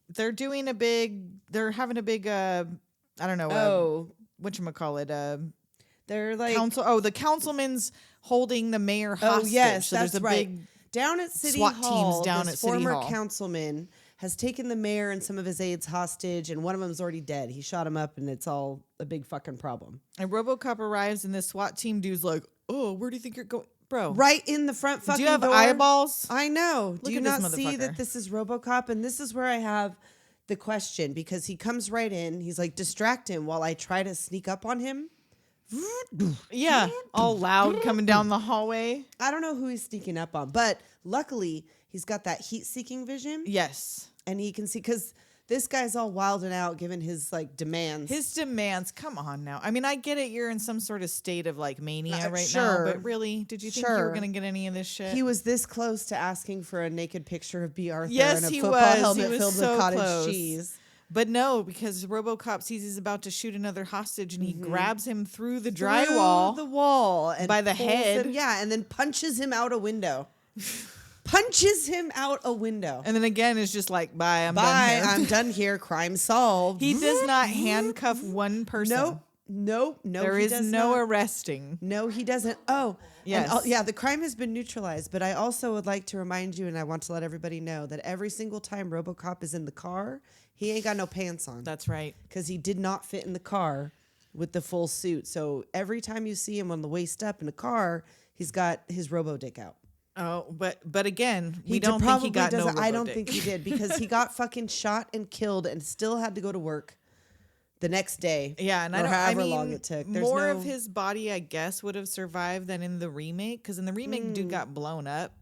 they're having a big I don't know. Whatchamacallit? They're like council. Oh, the councilman's holding the mayor hostage. Oh yes, so that's there's a right. big Down at City SWAT Hall, teams down this at City former Hall. councilman has taken the mayor and some of his aides hostage, and one of them's already dead. He shot him up, and it's all a big fucking problem. And RoboCop arrives, and this SWAT team dude's like, "Oh, where do you think you're going, bro? Right in the front fucking Do you have door. eyeballs? I know. Do Look you at not this see motherfucker. that this is RoboCop? And this is where I have the question, because he comes right in. He's like, distract him while I try to sneak up on him. Yeah, all loud coming down the hallway. I don't know who he's sneaking up on, but luckily he's got that heat-seeking vision. Yes, And he can see, because this guy's all wild and out given his like demands. his demands. Come on now. I mean, I get it. You're in some sort of state of like mania right sure. now, but really, did you think you were Sure. gonna get any of this shit? He was this close to asking for a naked picture of B. Arthur Yes, and a he football was. He helmet was filled so with cottage close. cheese. But no, because RoboCop sees he's about to shoot another hostage, and he grabs him through the Through drywall. the wall and by the pulls head. him- yeah, and then punches him out a window. Punches him out a window. And then again, it's just like, bye, I'm done Bye, here. I'm done here. Crime solved. He does not handcuff one person. Nope. There he is does no not. arresting. No, he doesn't. Oh, Yes. And, yeah, the crime has been neutralized. But I also would like to remind you, and I want to let everybody know, that every single time RoboCop is in the car, he ain't got no pants on. That's right. Because he did not fit in the car with the full suit. So every time you see him on the waist up in a car, he's got his robo dick out. Oh, but again, we He don't think probably he got no doesn't. I don't robo-dick. think he did, because he got fucking shot and killed and still had to go to work the next day. Yeah, and or I don't. however I mean, long it took. There's more no, of his body, I guess, would have survived than in the remake, because in the remake, dude got blown up,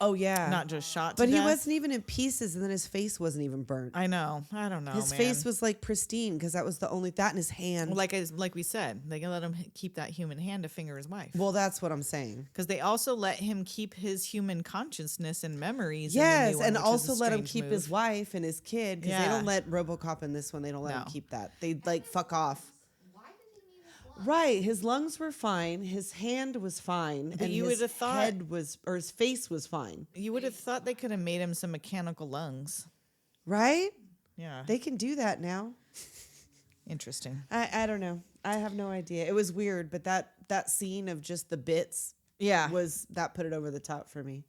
Oh yeah, not just shot. But to he death. wasn't even in pieces, and then his face wasn't even burnt. I know. I don't know. His man. face was like pristine, because that was the only that in his hand. Well, like we said, they can let him keep that human hand to finger his wife. Well, that's what I'm saying. Because they also let him keep his human consciousness and memories. Yes, in the new one, and which is a also let him strange keep move. his wife and his kid, because they Yeah. don't let RoboCop in this one. They don't let him No. keep that. They like fuck off. Why did he need his lungs? Right, his lungs were fine, his hand was fine, But and you his would've thought- head was, or his face was fine. You would have thought they could have made him some mechanical lungs. Right? Yeah. They can do that now. Interesting. I don't know. I have no idea. It was weird, but that scene of just the bits Yeah. that put it over the top for me.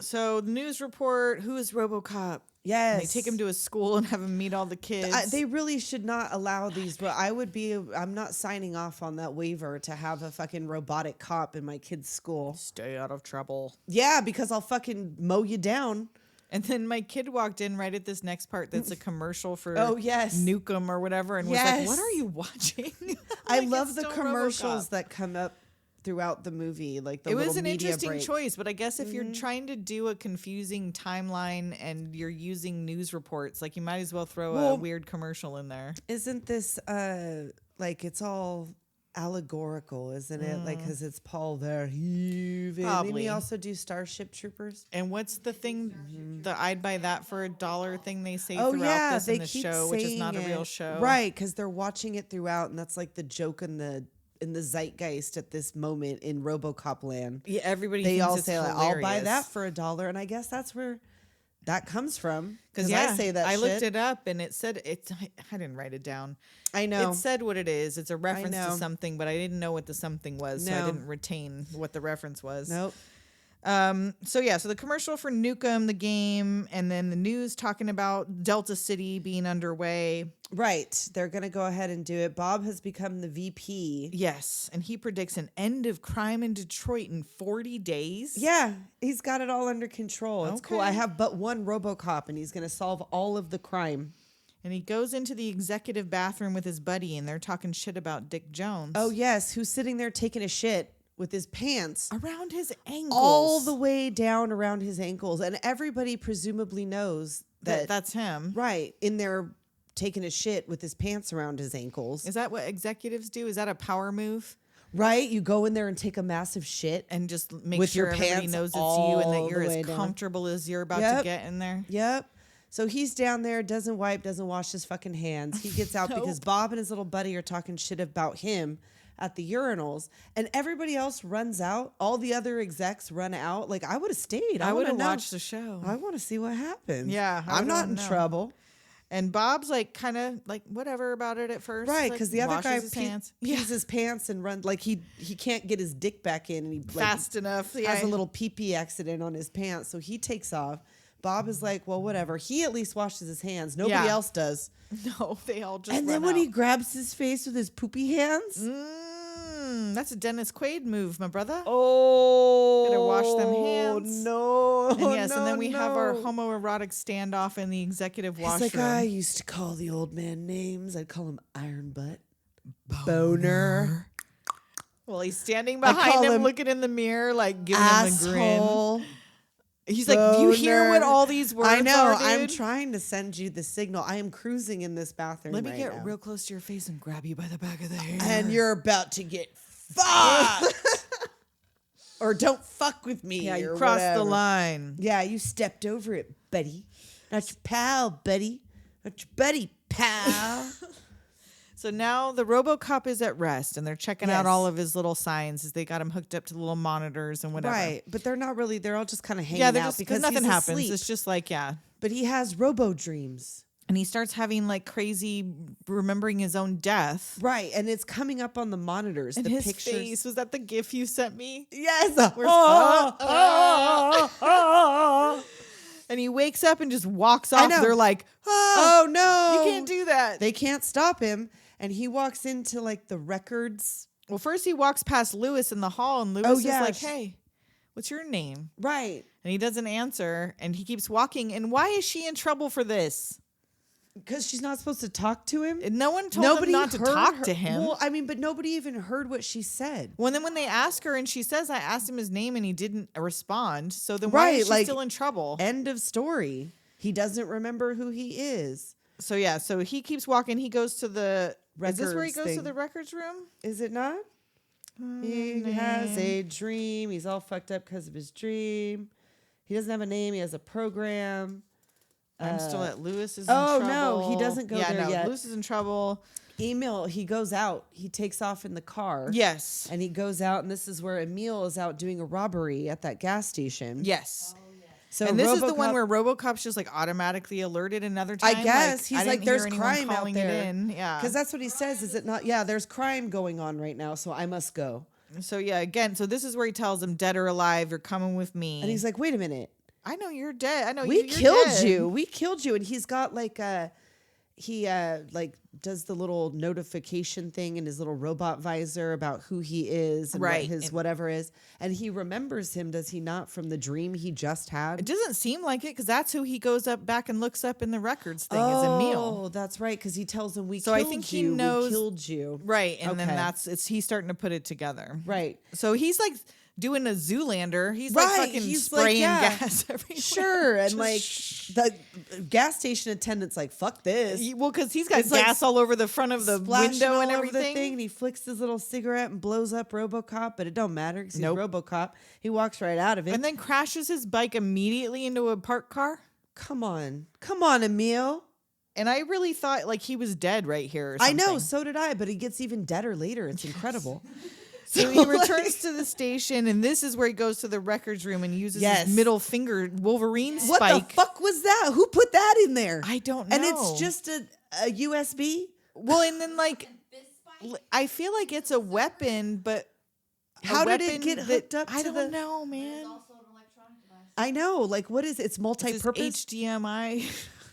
So the news report, who is RoboCop? Yes. They take him to a school and have him meet all the kids. They really should not allow these. But I'm not signing off on that waiver to have a fucking robotic cop in my kid's school. Stay out of trouble. Yeah, because I'll fucking mow you down. And then my kid walked in right at this next part that's a commercial for Oh, yes. Nukem or whatever and was Yes. like, what are you watching? I Like, love it's the still commercials RoboCop. that come up throughout the movie. Like it was little an media interesting breaks. choice, but I guess if you're trying to do a confusing timeline and you're using news reports, like you might as well throw a weird commercial in there. Isn't this like it's all allegorical, isn't it? Like because it's Paul Verhoeven. Probably. Didn't he also do Starship Troopers? And what's the thing, the I'd buy that for $1 thing they say Oh throughout yeah, this they in the keep show, which is saying not a real it. show. Right? Because they're watching it throughout, and that's like the joke in the zeitgeist at this moment in RoboCop land. Yeah, everybody They thinks all it's say, like, hilarious. "I'll buy that for $1," and I guess that's where that comes from. Because I say that. I looked shit. it up and it said I didn't write it down. I know. It said what it is. It's a reference to know. something, but I didn't know what the something was, so I No. didn't retain what the reference was. Nope. So the commercial for Nukem, the game, and then the news talking about Delta City being underway. Right. They're going to go ahead and do it. Bob has become the VP. Yes, and he predicts an end of crime in Detroit in 40 days. Yeah, he's got it all under control. It's cool. Okay. I have but one RoboCop, and he's going to solve all of the crime. And he goes into the executive bathroom with his buddy, and they're talking shit about Dick Jones. Oh, yes, who's sitting there taking a shit with his pants around his ankles. all the way down around his ankles. And everybody presumably knows that that's him. right, in there taking a shit with his pants around his ankles. Is that what executives do? Is that a power move? Right? You go in there and take a massive shit. And just make With sure your everybody pants knows it's you all and that you're the way as down. comfortable as you're about to Yep. get in there. Yep. So he's down there, doesn't wipe, doesn't wash his fucking hands. He gets out because Bob and his little buddy are talking shit about him at the urinals, and everybody else runs out. All the other execs run out. Like, I would have stayed. I would have wanna know- watched the show. I want to see what happens. Yeah, I I'm not wanna in know. trouble. And Bob's like kind of like whatever about it at first. Right, like, because the other washes guy his hands. pees his pants and runs like he can't get his dick back in, and he like, fast enough. Yeah. has a little pee-pee accident on his pants, so he takes off. Bob is like, well, whatever. He at least washes his hands. Nobody Yeah. else does. No, they all just And then run when out. he grabs his face with his poopy hands, That's a Dennis Quaid move, my brother. oh, Better wash them hands. No, And yes, and then we no. have our homoerotic standoff in the executive He's washroom. like, I used to call the old man names. I'd call him Iron Butt, Boner, Well, he's standing I behind call him, him looking in the mirror, like giving him a grin. Asshole. He's like, "You hear what Boner." all these words I know. are, I'm dude? trying to send you the signal. I am cruising in this bathroom. Let me right get now. real close to your face and grab you by the back of the hair." And you're about to get fucked. Or don't fuck with me. yeah, you or crossed the whatever. line. Yeah, you stepped over it, buddy. Not your pal, buddy. Not your buddy, pal. So now the RoboCop is at rest, and they're checking out Yes. all of his little signs as they got him hooked up to the little monitors and whatever. Right, but they're not really. They're all just kind of hanging Yeah, they're out just because nothing he's happens. asleep. It's just like But he has robo dreams. and he starts having like crazy remembering his own death. Right, and it's coming up on the monitors. And the his pictures. face, was that the GIF you sent me? Yes. And he wakes up and just walks off. know. They're like, Oh no! you can't do that. They can't stop him, and he walks into like the records. Well, first he walks past Lewis in the hall, and Lewis Oh, is yeah, like, "Hey, what's your name?" Right, And he doesn't answer, and he keeps walking. And why is she in trouble for this? because she's not supposed to talk to him. And no one told him not to heard talk her- to him. Well, I mean, but nobody even heard what she said. Well, then when they ask her, and she says, "I asked him his name, and he didn't respond." So then why Right, is she like- still in trouble? End of story. He doesn't remember who he is. So yeah, so he keeps walking. He goes to the. Is this where he Records goes to thing. the records room? Is it not? He has a dream. He's all fucked up because of his dream. He doesn't have a name. He has a program. I'm still at Lewis is oh, in no, trouble. he doesn't go yeah, there no, yet. Lewis is in trouble. Emil, he goes out. He takes off in the car. Yes. And he goes out, and this is where Emil is out doing a robbery at that gas station. Yes. So And this is the one RoboCop- where RoboCop's just like automatically alerted another time. I guess I he's like, didn't there's hear anyone crime out calling it there. in. Yeah. Because that's what he says. Is it not? Yeah, there's crime going on right now, so I must go. So yeah, again, so this is where he tells him, "Dead or alive, you're coming with me." And he's like, wait a minute. "I know you're dead. I know We you're killed dead." you. We killed you. And he's got like he like does the little notification thing in his little robot visor about who he is and what Right. his whatever is. And he remembers him, does he not, from the dream he just It had? doesn't seem like it because that's who he goes up back and looks up in the records thing as Emil. Oh, that's right. Because he tells him, So I think he knows- we killed you. Right. And then Okay. he's starting to put it together. Right. So he's like doing a Zoolander. He's like Right, fucking he's like, spraying yeah. gas everywhere. Sure. And Just like the gas station attendant's like, fuck this. Well, because he's got It's like gas all over the front of the Splashing window all and over the everything. thing, and he flicks his little cigarette and blows up RoboCop, but it don't matter because he's Nope. RoboCop. He walks right out of it. And then crashes his bike immediately into a parked car. Come on, Emil. And I really thought like he was dead right here. Or I know, something. so did I, but he gets even deader later. It's incredible. So he returns to the station, and this is where he goes to the records room and uses Yes. his middle finger Wolverine What spike. the fuck was that? Who put that in there? I don't know. And it's just a USB. well, and then like Fist spike? I feel like it's a weapon, but a How did it weapon get that- hooked up I to don't the? know, It's man. also an electronic device. I know, like what is it? It's It's multi-purpose, HDMI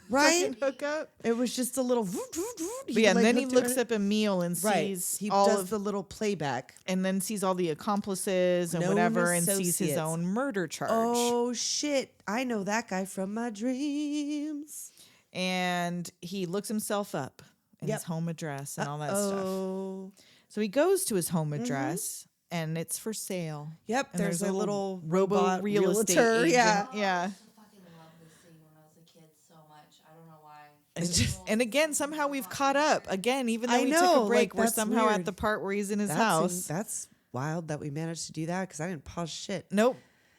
right? hookup. It was just a little. But yeah, and then he looks up Emil and Right. sees He all does of the little playback. and then sees all the accomplices and Known whatever and sees his associates. own murder charge. Oh shit! I know that guy from my dreams. And he looks himself up and Yep. his home address and all that stuff. Oh, So he goes to his home address and it's for sale. yep. And There's a little robo robot real estate realtor. agent. Yeah. Yeah. I fucking love this scene when I was a kid so much. I don't know why. It's just- and again, somehow we've caught up. Again, even though I we took know, a break, like, we're that's somehow weird. at the part where he's in his That's house. that's wild that we managed to do that because I didn't pause shit. Nope.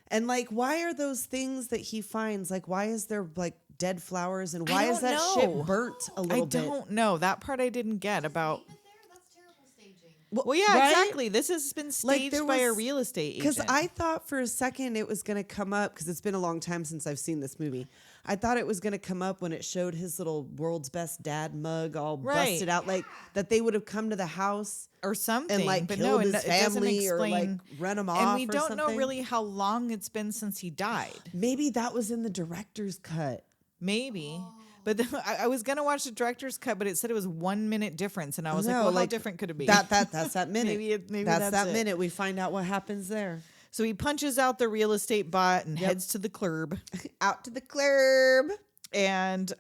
And like, why are those things that he finds? Like, why is there like dead flowers and why I is don't that know. shit burnt a I little bit? don't know. That part I didn't get about. Leave it there? That's terrible staging. Well, yeah, right? exactly. This has been staged there by a was- real estate agent. Because I thought for a second it was going to come up because it's been a long time since I've seen this movie. I thought it was going to come up when it showed his little world's best dad mug all Right. busted out, like that they would have come to the house or something, and like but killed no, his it doesn't family or like explain. run him off. And we or don't know something. really how long it's been since he died. Maybe that was in the director's cut. Maybe. But then I was gonna watch the director's cut, but it said it was 1 minute difference, and I was like, No, "Well, how like, different could it be?" That's that minute. Maybe that's that's that it. minute. We find out what happens there. So he punches out the real estate bot and Yep. heads to the club, Out to the club. and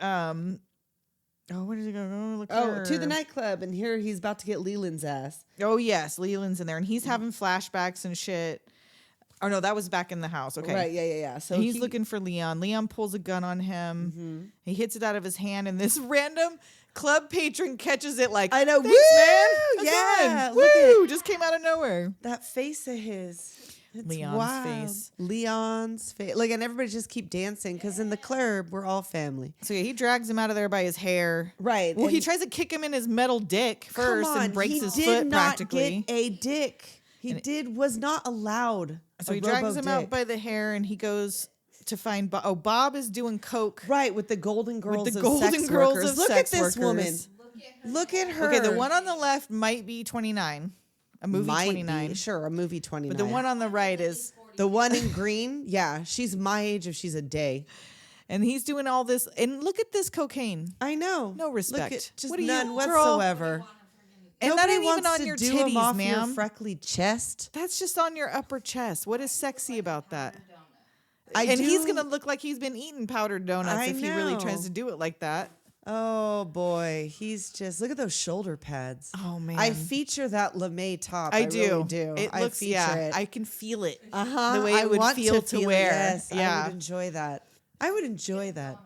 where did he go? Oh, Oh, to the nightclub, and here he's about to get Leland's ass. Oh yes, Leland's in there, and he's having flashbacks and shit. Oh no, that was back in the house. Okay, Right? Yeah. So And he's looking for Leon. Leon pulls a gun on him. Mm-hmm. He hits it out of his hand, and this random club patron catches it like, I know. Thanks, Woo! man. Yeah, Again. look Woo! Just came out of nowhere. that face of his. It's Leon's wild. face. Leon's face. Like, and everybody just keep dancing because in the club we're all family. So yeah, he drags him out of there by his hair. Right. Well, he and- tries to kick him in his metal dick Come first on, and breaks he his did foot not practically. Get a dick. He was not allowed. So a he drags him out robo-dick. by the hair, and he goes to find Bob. Oh, Bob is doing coke. Right, with the Golden Girls the of Golden sex Girls workers. of Look sex at this woman. workers. Look at her. Okay, the one on the left might be 29. A movie Might 29. be, sure, a movie 29. But the one on the right is, the one in green, yeah, she's my age if she's a day. and he's doing all this. And look at this cocaine. I know. No Look respect. at, just What are you, none girl? whatsoever. And Nobody not even wants on to your do 'em titties, off your ma'am. freckly chest. That's just on your upper chest. What is sexy about that? I And he's do- gonna look like he's been eating powdered donuts I if he really tries know. to do it like that. Oh boy, he's just look at those shoulder pads. Oh man, I feature that LeMay top. I really do. It I looks feature yeah. it. I can feel it. Uh-huh. The way I it would want feel to it, wear. Yes, I Yeah. would enjoy that. I would enjoy that.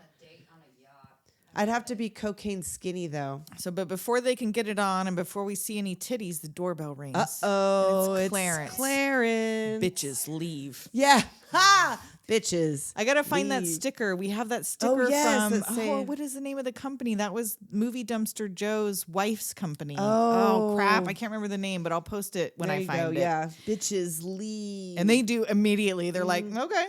I'd have to be cocaine skinny though. So, but before they can get it on, and before we see any titties, the doorbell rings. Oh, And it's Clarence. Clarence. Bitches leave. Yeah. Ha! Bitches. I gotta find that Leave. sticker. We have that sticker yes, from. that say- what is the name of the company? That was Movie Dumpster Joe's wife's company. Oh. Crap! I can't remember the name, but I'll post it when There I you find go. it. Yeah. Bitches leave. And they do immediately. They're like, okay.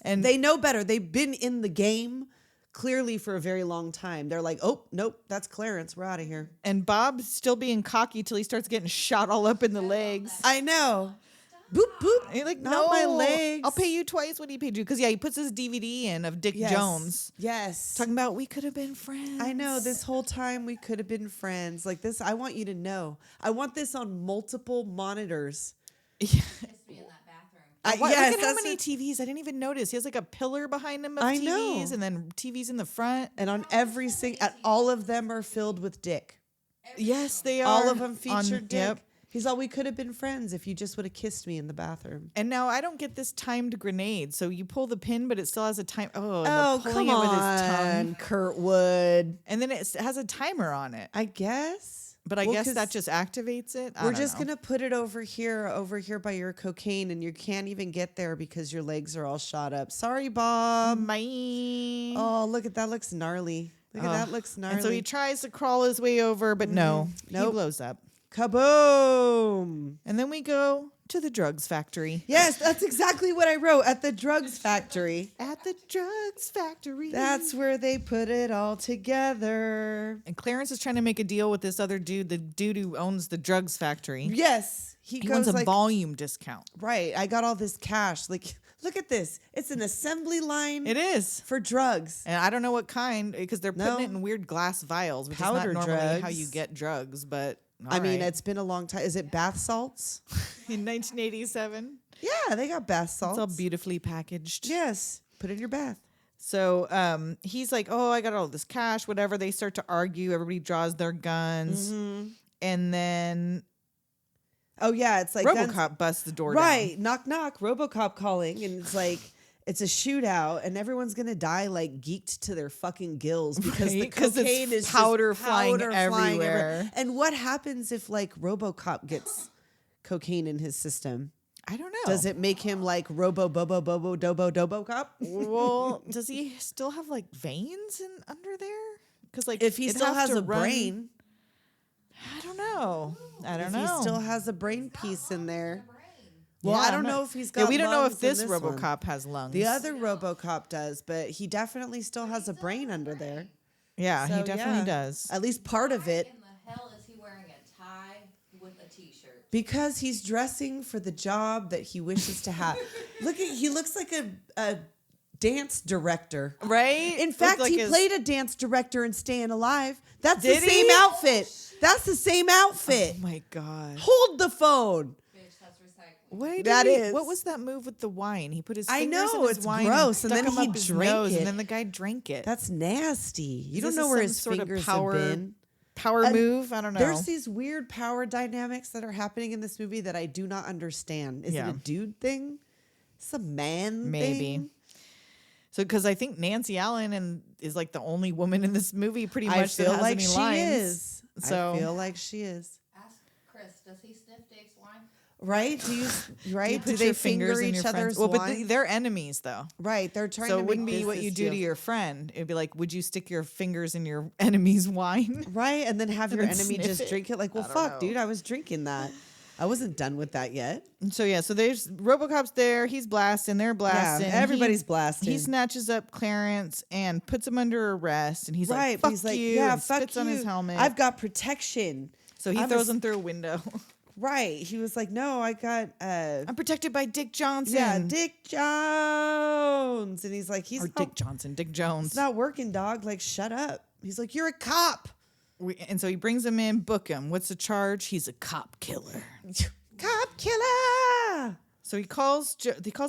And They know better. They've been in the game clearly for a very long time. They're like, oh, nope, that's Clarence. We're out of here. and Bob's still being cocky till he starts getting shot all up in the legs. I know. boop boop. And you're like, Not no, my legs. I'll pay you twice what he paid you. Because, yeah, he puts his DVD in of Dick Yes. Jones. Yes. Talking about we could have been friends. I know, this whole time we could have been friends. Like this, I want you to know. I want this on multiple monitors. Kissed me in that bathroom. Look yes, at how that's many what- TVs. I didn't even notice. He has like a pillar behind him of I TVs know. and then TVs in the front. And on every single, all of them are filled with Dick. Yes, they are. All of them feature on- Dick. Yep. He's all, we could have been friends if you just would have kissed me in the bathroom. And now I don't get this timed grenade. So you pull the pin, but it still has a time. Oh, and Oh, the pulling come it with his on, tongue. Kurtwood. And then it has a timer on it. I guess. But I Well, guess 'cause that just activates it. I We're don't just know. going to put it over here by your cocaine, and you can't even get there because your legs are all shot up. Sorry, Bob. Bye. Oh, look at that. Looks gnarly. Look at that. Looks gnarly. And so he tries to crawl his way over, but no, he Nope. blows up. Kaboom. And then we go to the drugs factory. Yes, that's exactly what I wrote. At the drugs factory. At the drugs factory. That's where they put it all together. And Clarence is trying to make a deal with this other dude, the dude who owns the drugs factory. Yes. He goes wants a like, volume discount. right, I got all this cash. Like, look at this. It's an assembly line It is. for drugs. And I don't know what kind, because they're putting No. it in weird glass vials, which Powder is not normally how drugs. you get drugs, but I mean, alright. it's been a long time. Is it bath salts? in 1987. Yeah, they got bath salts. It's all beautifully packaged. Yes. Put it in your bath. So he's like, oh, I got all this cash, whatever. They start to argue. Everybody draws their guns. And then Oh, yeah. It's like guns- RoboCop busts the door down. Right. Knock, knock. RoboCop calling. And it's like, it's a shootout. And everyone's going to die like geeked to their fucking gills because the Right, 'cause it's cocaine is powder just flying powder everywhere. And what happens if like RoboCop gets cocaine in his system? I don't know. Does it make him like Robo Bobo Bobo Dobo Dobo Cop? Well, does he still have like veins under there? Because like If he it'd still have has to a run- brain, I don't know. I don't if know. he still has a brain piece in there. Well, Yeah, I I'm don't not- know if he's got. Yeah, we don't know lungs if in this one. RoboCop has lungs. The other RoboCop does, but he definitely still has a brain under there. yeah, he So, definitely yeah. does. At least part of it. Why in the hell is he wearing a tie with a t-shirt? Because he's dressing for the job that he wishes to have. He looks like a dance director. Right? In fact, he played a dance director in Staying Alive. That's Did the same he? outfit. That's the same outfit. Oh my god. Hold the phone. Bitch, that's recycling. Why That did he, is- What was that move with the wine? He put his I fingers know, in his it's wine gross, and stuck then them he up his drank nose, it. and then the guy drank it. That's nasty. You Is don't this know where some his sort of fingers power- have been. Power And move? I don't know. There's these weird power dynamics that are happening in this movie that I do not understand. Is Yeah. it a dude thing? It's a man Maybe. thing? So, because I think Nancy Allen is like the only woman in this movie, pretty much I that feel has like any she lines. is. So, I feel like she is. Ask Chris, does he sniff Dick's wine? Right? Do you right? put do they your finger fingers in each your other's friends. Well, but wine? they're enemies though. Right. They're trying So to it make wouldn't be what you business do to deals. your friend. It'd be like, would you stick your fingers in your enemy's wine? Right, and then have And your then enemy sniff just it. drink it. Like, well, I don't fuck, know. dude, I was drinking that. I wasn't done with that yet. And so yeah, so there's RoboCop's there. He's blasting. They're blasting. everybody's He blasting. snatches up Clarence and puts him under arrest. And he's Right, like, but "Fuck he's like, you!" yeah, and fuck spits you. on his helmet. I've got protection. so he I'm a throws s- him through a window. Right. He was like, no, I got I'm protected by Dick Johnson. yeah, Dick Jones. And he's like, or Dick Johnson, Dick Jones. it's not working, dog. Like, shut up. He's like, you're a cop. And so he brings him in, book him. What's the charge? He's a cop killer. Cop killer. So he calls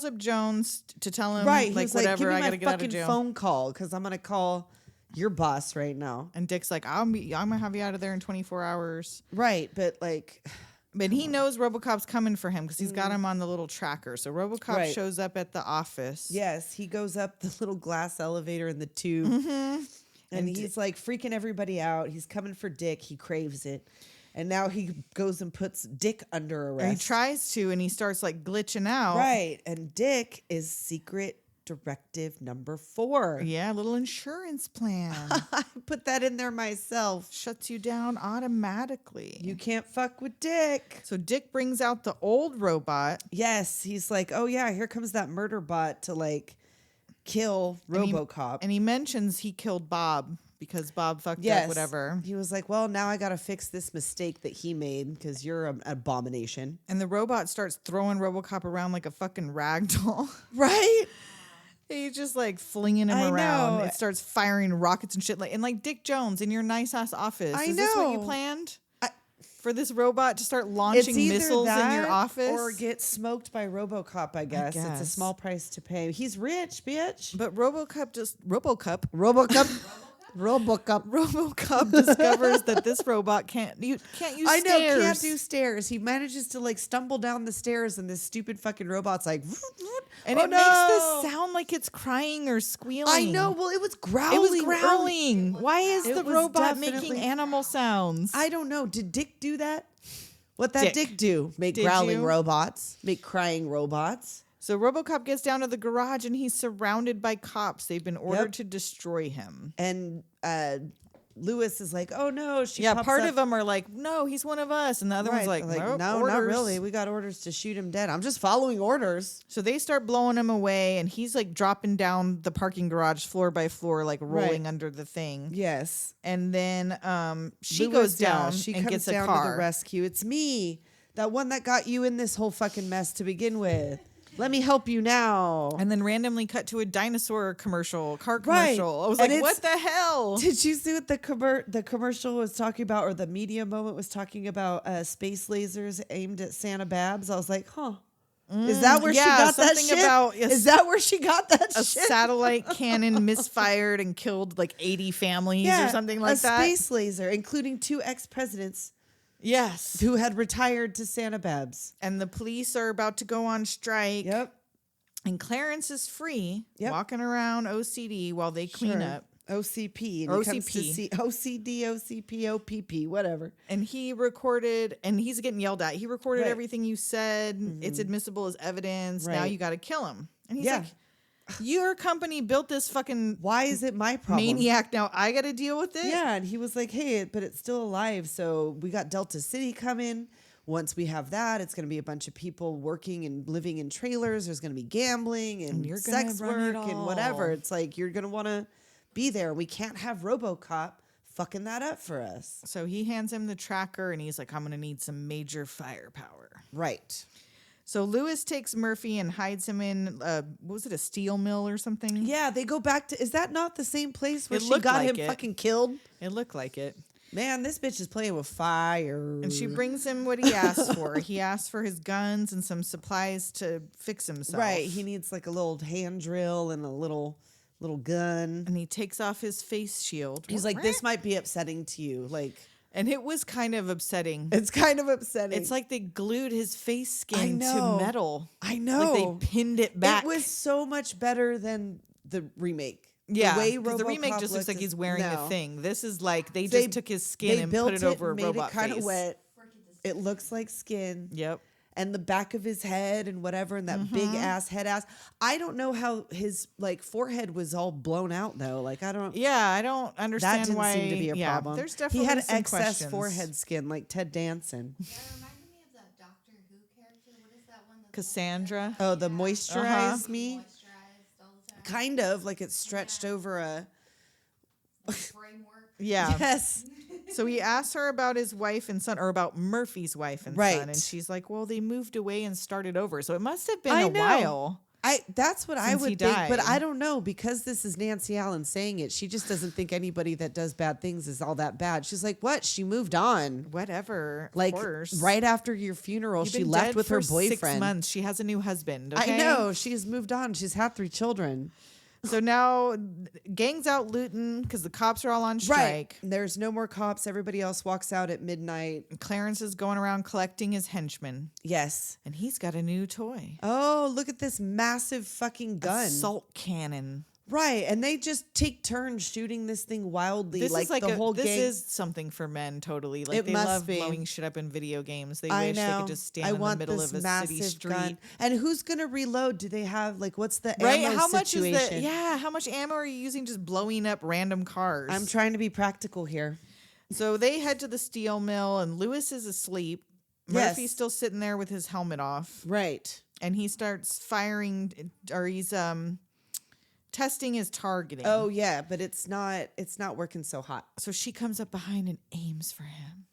up Jones to tell him, Right. He like, was like, whatever, give me I my gotta get out of fucking jail. phone call because I'm going to call your boss right now. And Dick's like, I'm gonna have you out of there in 24 hours. Right. But like, But he knows RoboCop's coming for him because he's got him on the little tracker. So RoboCop Right. shows up at the office. yes, he goes up the little glass elevator in the tube. Mm-hmm. And he's like freaking everybody out. He's coming for Dick. He craves it. And now he goes and puts Dick under Or arrest. he tries to, and he starts like glitching out. Right. And Dick is secret directive number 4. Yeah, a little insurance plan. I put that in there myself. Shuts you down automatically. You can't fuck with Dick. So Dick brings out the old robot. Yes. He's like, oh, yeah, here comes that murder bot to like kill RoboCop. And he mentions he killed Bob because Bob fucked Yes. up, whatever. He was like, well, now I got to fix this mistake that he made because you're an abomination. And the robot starts throwing RoboCop around like a fucking rag doll. Right? He's just like flinging him I around. know. It starts firing rockets and shit. Like Dick Jones in your nice ass office. I Is this what you know. planned? For this robot to start launching missiles in your office? Or get smoked by RoboCop, I guess. It's a guess. small price to pay. He's rich, bitch. But RoboCop RoboCop discovers that this robot can't use I know, stairs. can't do stairs. He manages to like stumble down the stairs, and this stupid fucking robot's like, And oh, it no. makes this sound like it's crying or squealing. I know. Well, it was growling. It was growling. Why is It the was robot definitely- making animal sounds? I don't know. Did Dick do that? What that Dick do? Make Did growling you? robots. Make crying robots. So RoboCop gets down to the garage and he's surrounded by cops. They've been ordered Yep. to destroy him. And Lewis is like, oh no. She Yeah, pops part up. of them are like, no, he's one of us. And the other one's like, nope, no, not orders. really. We got orders to shoot him dead. I'm just following orders. So they start blowing him away and he's like dropping down the parking garage floor by floor, like rolling under the thing. Yes. And then she Lewis, goes yeah, down she and comes gets a down car. to the rescue. It's me, that one that got you in this whole fucking mess to begin with. Let me help you now. And then randomly cut to a dinosaur commercial, car Right. commercial. I was And like, it's- what the hell? Did you see what the commercial was talking about, or the media moment was talking about space lasers aimed at Santa Babs? I was like, huh. Is that where she yeah, got that something shit? about Is that where she got that a shit? satellite cannon misfired and killed like 80 families or something like a that? space laser, including 2 ex-presidents Yes. who had retired to Santa Babs. And the police are about to go on strike. Yep. And Clarence is free, Yep. walking around OCD while they clean Sure. up. OCP. And OCP. he comes to see OCD, OCP, OPP, whatever. And he recorded, and he's getting yelled at. He recorded Right. everything you said. It's admissible as evidence. Now Right. you got to kill him. And he's Yeah. like, your company built this fucking Why is it my problem? maniac. Now I got to deal with it. Yeah, and he was like, hey, but it's still alive. So we got Delta City coming. Once we have that, it's going to be a bunch of people working and living in trailers. There's going to be gambling and you're gonna sex run it work and whatever. all. It's like, you're going to want to be there. We can't have RoboCop fucking that up for us. So he hands him the tracker and he's like, I'm going to need some major firepower. Right. So Lewis takes Murphy and hides him in, what was it, a steel mill or something? Yeah, they go back to, is that not the same place where It she looked got like him it. fucking killed? It looked like it. Man, this bitch is playing with fire. And she brings him what he asked for. He asked for his guns and some supplies to fix himself. Right, he needs like a little hand drill and a little gun. And he takes off his face shield. He's like, this might be upsetting to you. Like, And it was kind of upsetting. it's kind of upsetting. It's like they glued his face skin know. to metal. I know. Like they pinned it back. It was so much better than the remake. yeah, the way because the remake RoboCop just looks looked like is- he's wearing no. a thing. This is like they They- just took his skin They and built put it over a made robot it kind face. of wet. It looks like skin. Yep. And the back of his head and whatever, and that big ass head ass. I don't know how his like forehead was all blown out though. Like I don't. Yeah, I don't That understand didn't why. seem to be a yeah, problem. There's definitely he had some excess questions. forehead skin like Ted Danson. That reminded me of that Doctor Who character. What is that one? That's Cassandra. Oh, the moisturize me. moisturized all the time. Kind of like it's stretched over a. Framework. Yeah. Yes. So he asked her about his wife and son, or about Murphy's wife and Right. son, and she's like, "Well, they moved away and started over, so it must have been I a know. while." That's what I Since he would think, but died. I don't know because this is Nancy Allen saying it. She just doesn't think anybody that does bad things is all that bad. She's like, "What? She moved on." Whatever. Like of course. right after your funeral, You've she been left dead with her for boyfriend. 6 months. She has a new husband. Okay? I know she's moved on. She's had 3 children. So now, gang's out looting because the cops are all on strike. There's no more cops. Everybody else walks out at midnight. Clarence is going around collecting his henchmen, Yes. and he's got a new toy. Oh, look at this massive fucking gun. Assault cannon. Right, and they just take turns shooting this thing wildly. This like is like the whole this gang. is something for men, totally. Like It they must love be. blowing shit up in video games. They I wish they know. could just stand I in the want middle this of a massive city street. gun. And who's gonna reload? Do they have like what's the Right? ammo How much situation? is the how much ammo are you using just blowing up random cars? I'm trying to be practical here. So they head to the steel mill and Lewis is asleep. Yes. Murphy's still sitting there with his helmet off. Right. And he starts firing, or he's testing his targeting. Oh yeah, but it's not working so hot. So she comes up behind and aims for him.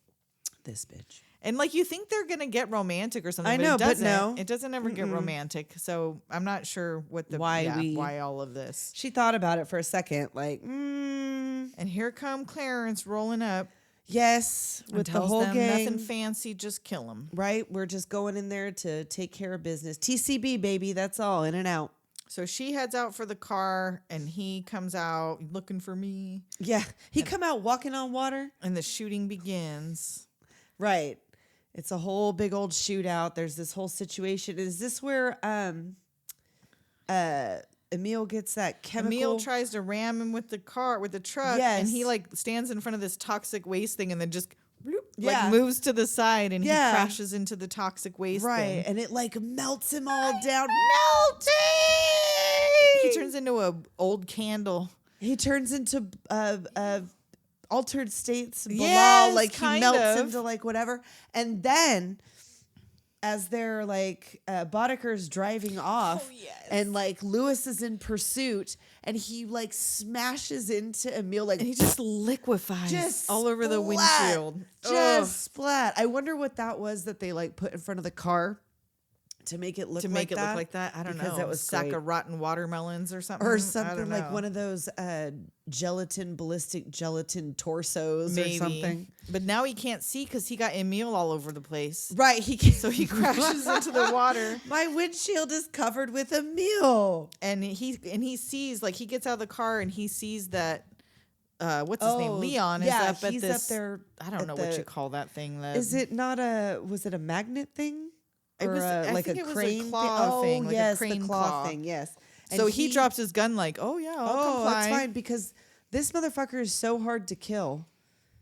This bitch. And like you think they're gonna get romantic or something, I know, but it but doesn't. no. It doesn't ever get romantic. So I'm not sure what the why all of this. She thought about it for a second, like, And here come Clarence rolling up yes, and with the tells whole them gang. nothing fancy, just kill him. Right, we're just going in there to take care of business. TCB, baby, that's all, in and out. So she heads out for the car, and he comes out looking for me, Yeah, he come out walking on water. and the shooting begins. Right. It's a whole big old shootout. There's this whole situation. Is this where Emil gets that chemical? Emil tries to ram him with the truck, and he Yes. like stands in front of this toxic waste thing, and then just bloop, Yeah. like moves to the side, and Yeah. he crashes into the toxic waste Right, thing. and it like melts him all down. He Melting! turns into a old candle. He turns into altered states. Bilal, Yes, like he kind melts of. into like whatever. And then as they're like Bodicker's driving off, and like Lewis is in pursuit, and he like smashes into Emil, like And he just liquefies just all over the splat. windshield. Just Ugh. splat. I wonder what that was that they like put in front of the car to make it look To like make it that. look like that, I don't Because know. that was sack great. of rotten watermelons or something, Or I something don't like know. one of those ballistic gelatin torsos Maybe. or something. But now he can't see because he got Emil all over the place. Right, he can So he crashes into the water, My windshield is covered with a meal. and he sees, like, he gets out of the car and he sees that what's his name, Leon, is up at he's this. up there. I don't know what you call that thing. Is it not a? Was it a magnet thing? It Or was- I like think a it was a crane claw thing, Oh like a yes, crane the claw claw. thing. Yes. So And he drops his gun like, oh yeah, I'll Oh, comply. that's fine because this motherfucker is so hard to kill.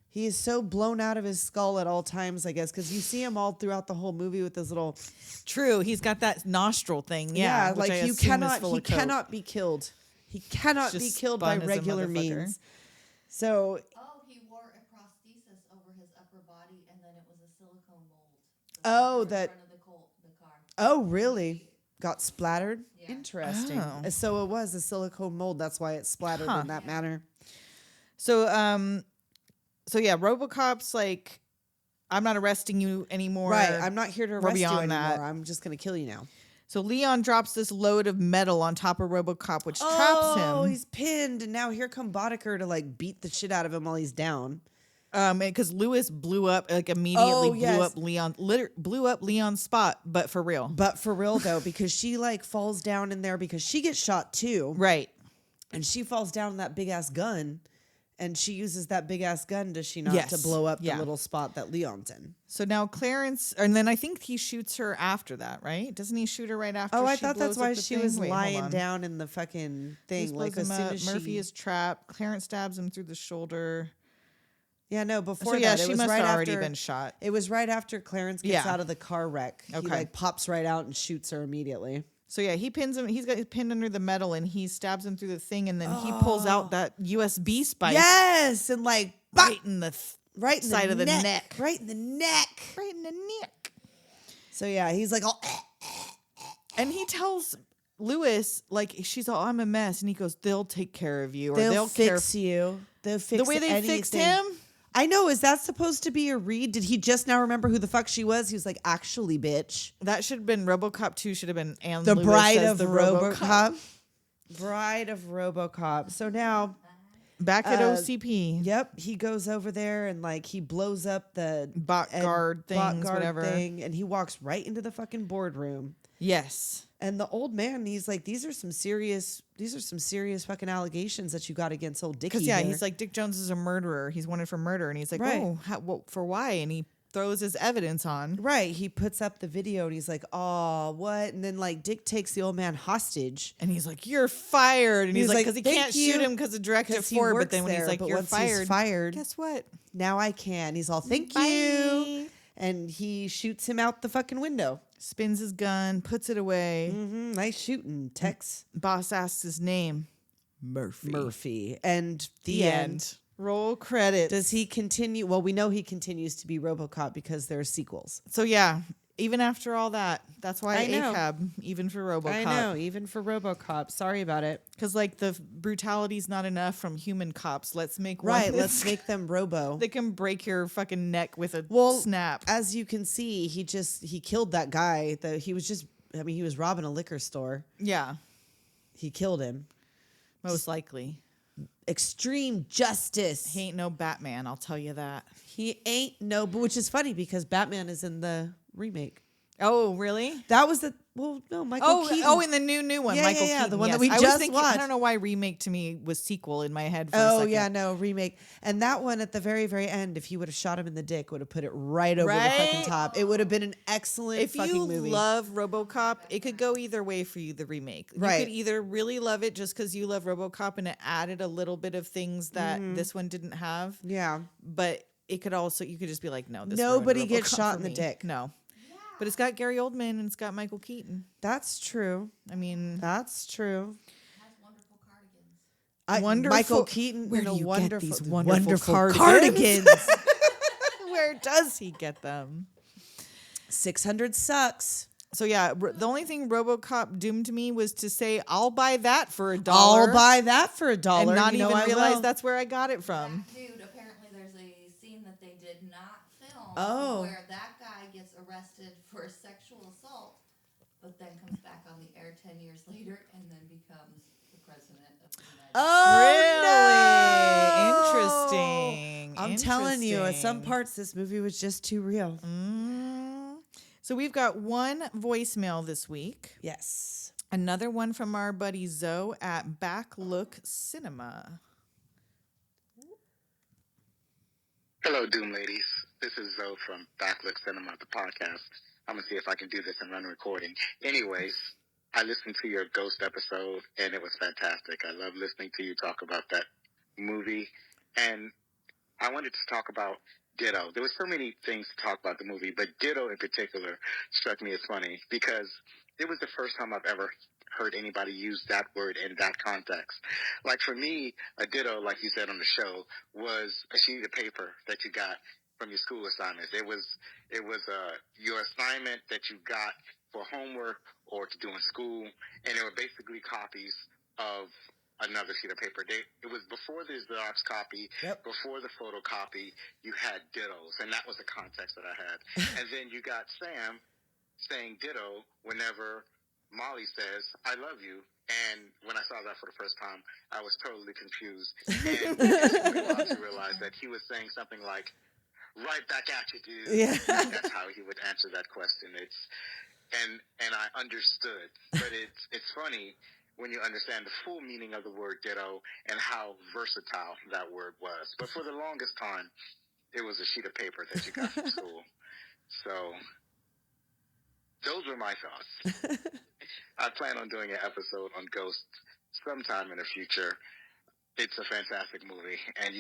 He is so blown out of his skull at all times, I guess, because you see him all throughout the whole movie with his little True, he's got that nostril thing. Yeah, which like I you assume cannot, is full he of coke. cannot be killed. He cannot be Just killed by spun as a regular motherfucker. means. So Oh, he wore a prosthesis over his upper body, and then it was a silicone mold. Oh, in that- front of the car. oh really? Got splattered? Yeah. Interesting. Oh. So it was a silicone mold. That's why it splattered Huh. in that manner. So yeah, RoboCop's like, I'm not arresting you anymore. Right. I'm not here to arrest you beyond anymore. that. I'm just going to kill you now. So Leon drops this load of metal on top of RoboCop, which traps Oh, him. he's pinned. And now here come Bodicker to like beat the shit out of him while he's down. Because Lewis blew up, like immediately Oh, yes. blew up Leon's spot, but for real. But for real though, because she like falls down in there because she gets shot too. Right. And she falls down in that big ass gun. And she uses that big ass gun, does she not, Yes. to blow up Yeah. the little spot that Leon's in? So now Clarence, and then I think he shoots her after that, right? Doesn't he shoot her right after? Oh, I she thought that's blows up why the she thing? was Wait, hold lying on. down in the fucking He thing. Like blows as him soon up. as Murphy she... is trapped. Clarence stabs him through the shoulder. Yeah, no, before So yeah, that, it she was must right have already after, been shot. It was right after Clarence gets Yeah. out of the car wreck. He Okay. like pops right out and shoots her immediately. So yeah, he pins him. He's got his pinned under the metal, and he stabs him through the thing, and then he pulls out that USB spike. Yes, and like right in the right in side the of the neck, neck. right in the neck. right in the neck. So yeah, he's like, oh, And he tells Lewis, like, she's all, I'm a mess, and he goes, they'll take care of you, or they'll care. fix you. They'll fix The way they fixed anything." him. I know. Is that supposed to be a read? Did he just now remember who the fuck she was? He was like, actually, bitch. That should have been RoboCop 2. Should have been Anne The Lewis bride as of the RoboCop. Bride of RoboCop. So now, Back at OCP. yep, he goes over there and like he blows up the Bot guard things, whatever. thing, and he walks right into the fucking boardroom. Yes. And the old man, he's like, these are some serious fucking allegations that you got against old Dickie. Because, yeah, here." he's like, Dick Jones is a murderer. He's wanted for murder. And he's like, Right. for why? And he throws his evidence on. Right. He puts up the video and he's like, oh, what? And then like Dick takes the old man hostage. And he's like, you're fired. And he's like, because he "Thank can't you," shoot him because of Directive 'cause he 4. But works then when he's there, like, but you're once he's fired. fired, Guess what? now I can. He's all, thank Bye. you. And he shoots him out the fucking window. Spins his gun, puts it away. Nice shooting, Tex. Boss asks his name. Murphy. And the The end. end. Roll credits. Does he continue? Well, we know he continues to be RoboCop because there are sequels. So yeah, Even after all that, that's why I know. ACAB, even for RoboCop. I know, even for RoboCop. Sorry about it. Because like the brutality's not enough from human cops. Let's make one Right, that's- let's make them Robo. They can break your fucking neck with a Well, snap. as you can see, he killed that guy. He was robbing a liquor store. Yeah, He killed him. most likely. Extreme justice. He ain't no Batman, I'll tell you that. He ain't no, but which is funny because Batman is in the remake. Oh, really? That was Michael Keaton. In the new one, Yeah, Michael yeah, yeah, Keaton. the one that yes. we I was just thinking, watched. I don't know why remake to me was sequel in my head for a Oh second. yeah, no remake. And that one at the very, very end, if he would have shot him in the dick, would have put it right over the fucking Right? top. It would have been an excellent If fucking you movie. love RoboCop, it could go either way for you, the remake. Right. You could either really love it just because you love RoboCop and it added a little bit of things that this one didn't have. Yeah. But it could also, you could just be like, no, this Nobody ruined gets RoboCop shot for in the me. dick. No. But it's got Gary Oldman and it's got Michael Keaton. That's true. I mean, That's true. Has wonderful cardigans. Wonderful- Michael Keaton Where in do a you get wonderful, these wonderful cardigans. where does he get them? 600 sucks. So yeah, the only thing RoboCop doomed me was to say, I'll buy that for $1. I'll buy that for $1. and not You know even I realize will. that's where I got it from. Dude, apparently there's a scene that they did not film where that guy gets arrested for sexual assault, but then comes back on the air 10 years later and then becomes the president of the United States. Really? Interesting. I'm telling you, at some Interesting. parts, this movie was just too real. So we've got one voicemail this week. Yes. Another one from our buddy Zoe at Backlook Cinema. Hello, Doom ladies. This is Zoe from Backlook Cinema, the podcast. I'm going to see if I can do this and run a recording. Anyways, I listened to your Ghost episode, and it was fantastic. I love listening to you talk about that movie. And I wanted to talk about Ditto. There were so many things to talk about the movie, but Ditto in particular struck me as funny because it was the first time I've ever heard anybody use that word in that context. Like for me, a ditto, like you said on the show, was a sheet of paper that you got from your school assignments. It was your assignment that you got for homework or to do in school, and they were basically copies of another sheet of paper. It was before the Xerox copy, before the photocopy, you had dittos, and that was the context that I had. And then you got Sam saying ditto whenever Molly says, I love you. And when I saw that for the first time, I was totally confused. And I realized that he was saying something like, right back at you, dude. Yeah. That's how he would answer that question. And I understood. But it's funny when you understand the full meaning of the word ditto and how versatile that word was. But for the longest time, it was a sheet of paper that you got from school. So those were my thoughts. I plan on doing an episode on Ghost sometime in the future. It's a fantastic movie, and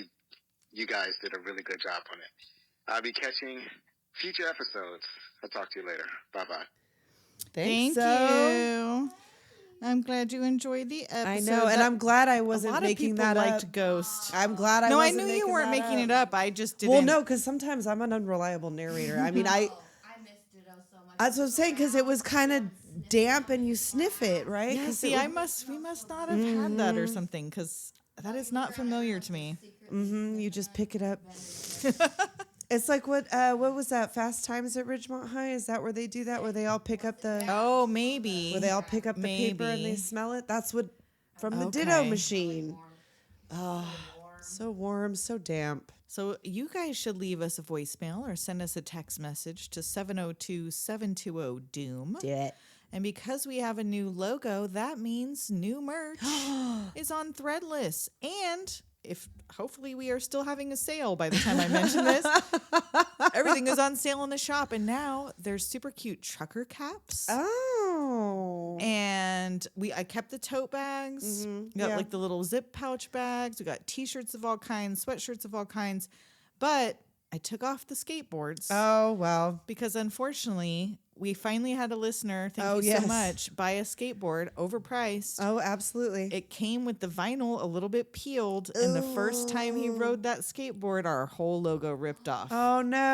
you guys did a really good job on it. I'll be catching future episodes. I'll talk to you later. Bye-bye. Thank Zoe. you. I'm glad you enjoyed the episode. I know, and I'm glad I a wasn't lot of making people that liked up. Ghost. I'm glad I No, I wasn't knew you making weren't that making it up. I just didn't. Well, no, because sometimes I'm an unreliable narrator. I mean, I missed Ditto so much. that's what I'm saying, because it was kind of damp and you sniff it, right? Yeah, 'Cause see, it would- we must not have had that or something because that is not familiar to me. you just pick it up. It's like what was that? Fast Times at Ridgemont High? Is that where they do that? Where they all pick up the Oh, maybe. where they all pick up the paper and they Maybe. smell it? That's what from the Ditto Okay. machine. Oh, so warm, so damp. So you guys should leave us a voicemail or send us a text message to 702-720-DOOM. Do it. And because we have a new logo, that means new merch is on Threadless. And if hopefully we are still having a sale by the time I mention this, everything is on sale in the shop. And now there's super cute trucker caps. Oh. And I kept the tote bags. We got yeah. like the little zip pouch bags. We got t-shirts of all kinds, sweatshirts of all kinds. But I took off the skateboards Oh, well. because unfortunately we finally had a listener, thank Oh, you yes. so much, buy a skateboard overpriced. Oh, absolutely. It came with the vinyl a little bit peeled, and the first time he rode that skateboard, our whole logo ripped off. Oh, no.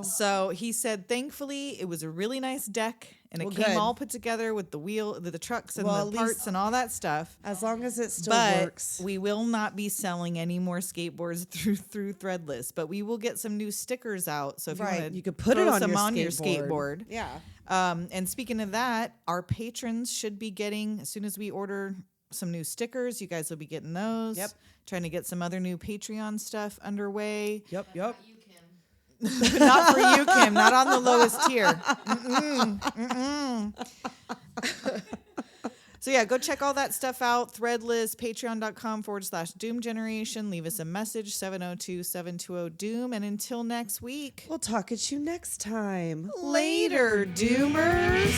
So he said, thankfully, it was a really nice deck, and it came all put together with the trucks and the parts and all that stuff. As long as it still works. We will not be selling any more skateboards through Threadless, but we will get some new stickers out. So if you could put it on your skateboard. Yeah. And speaking of that, our patrons should be getting, as soon as we order some new stickers, you guys will be getting those. Yep. Trying to get some other new Patreon stuff underway. Yep. You, Kim. Not for you, Kim. Not on the lowest tier. So yeah, go check all that stuff out. Threadless, patreon.com/Doom Generation. Leave us a message, 702-720-DOOM. And until next week, we'll talk at you next time. Later, Doomers.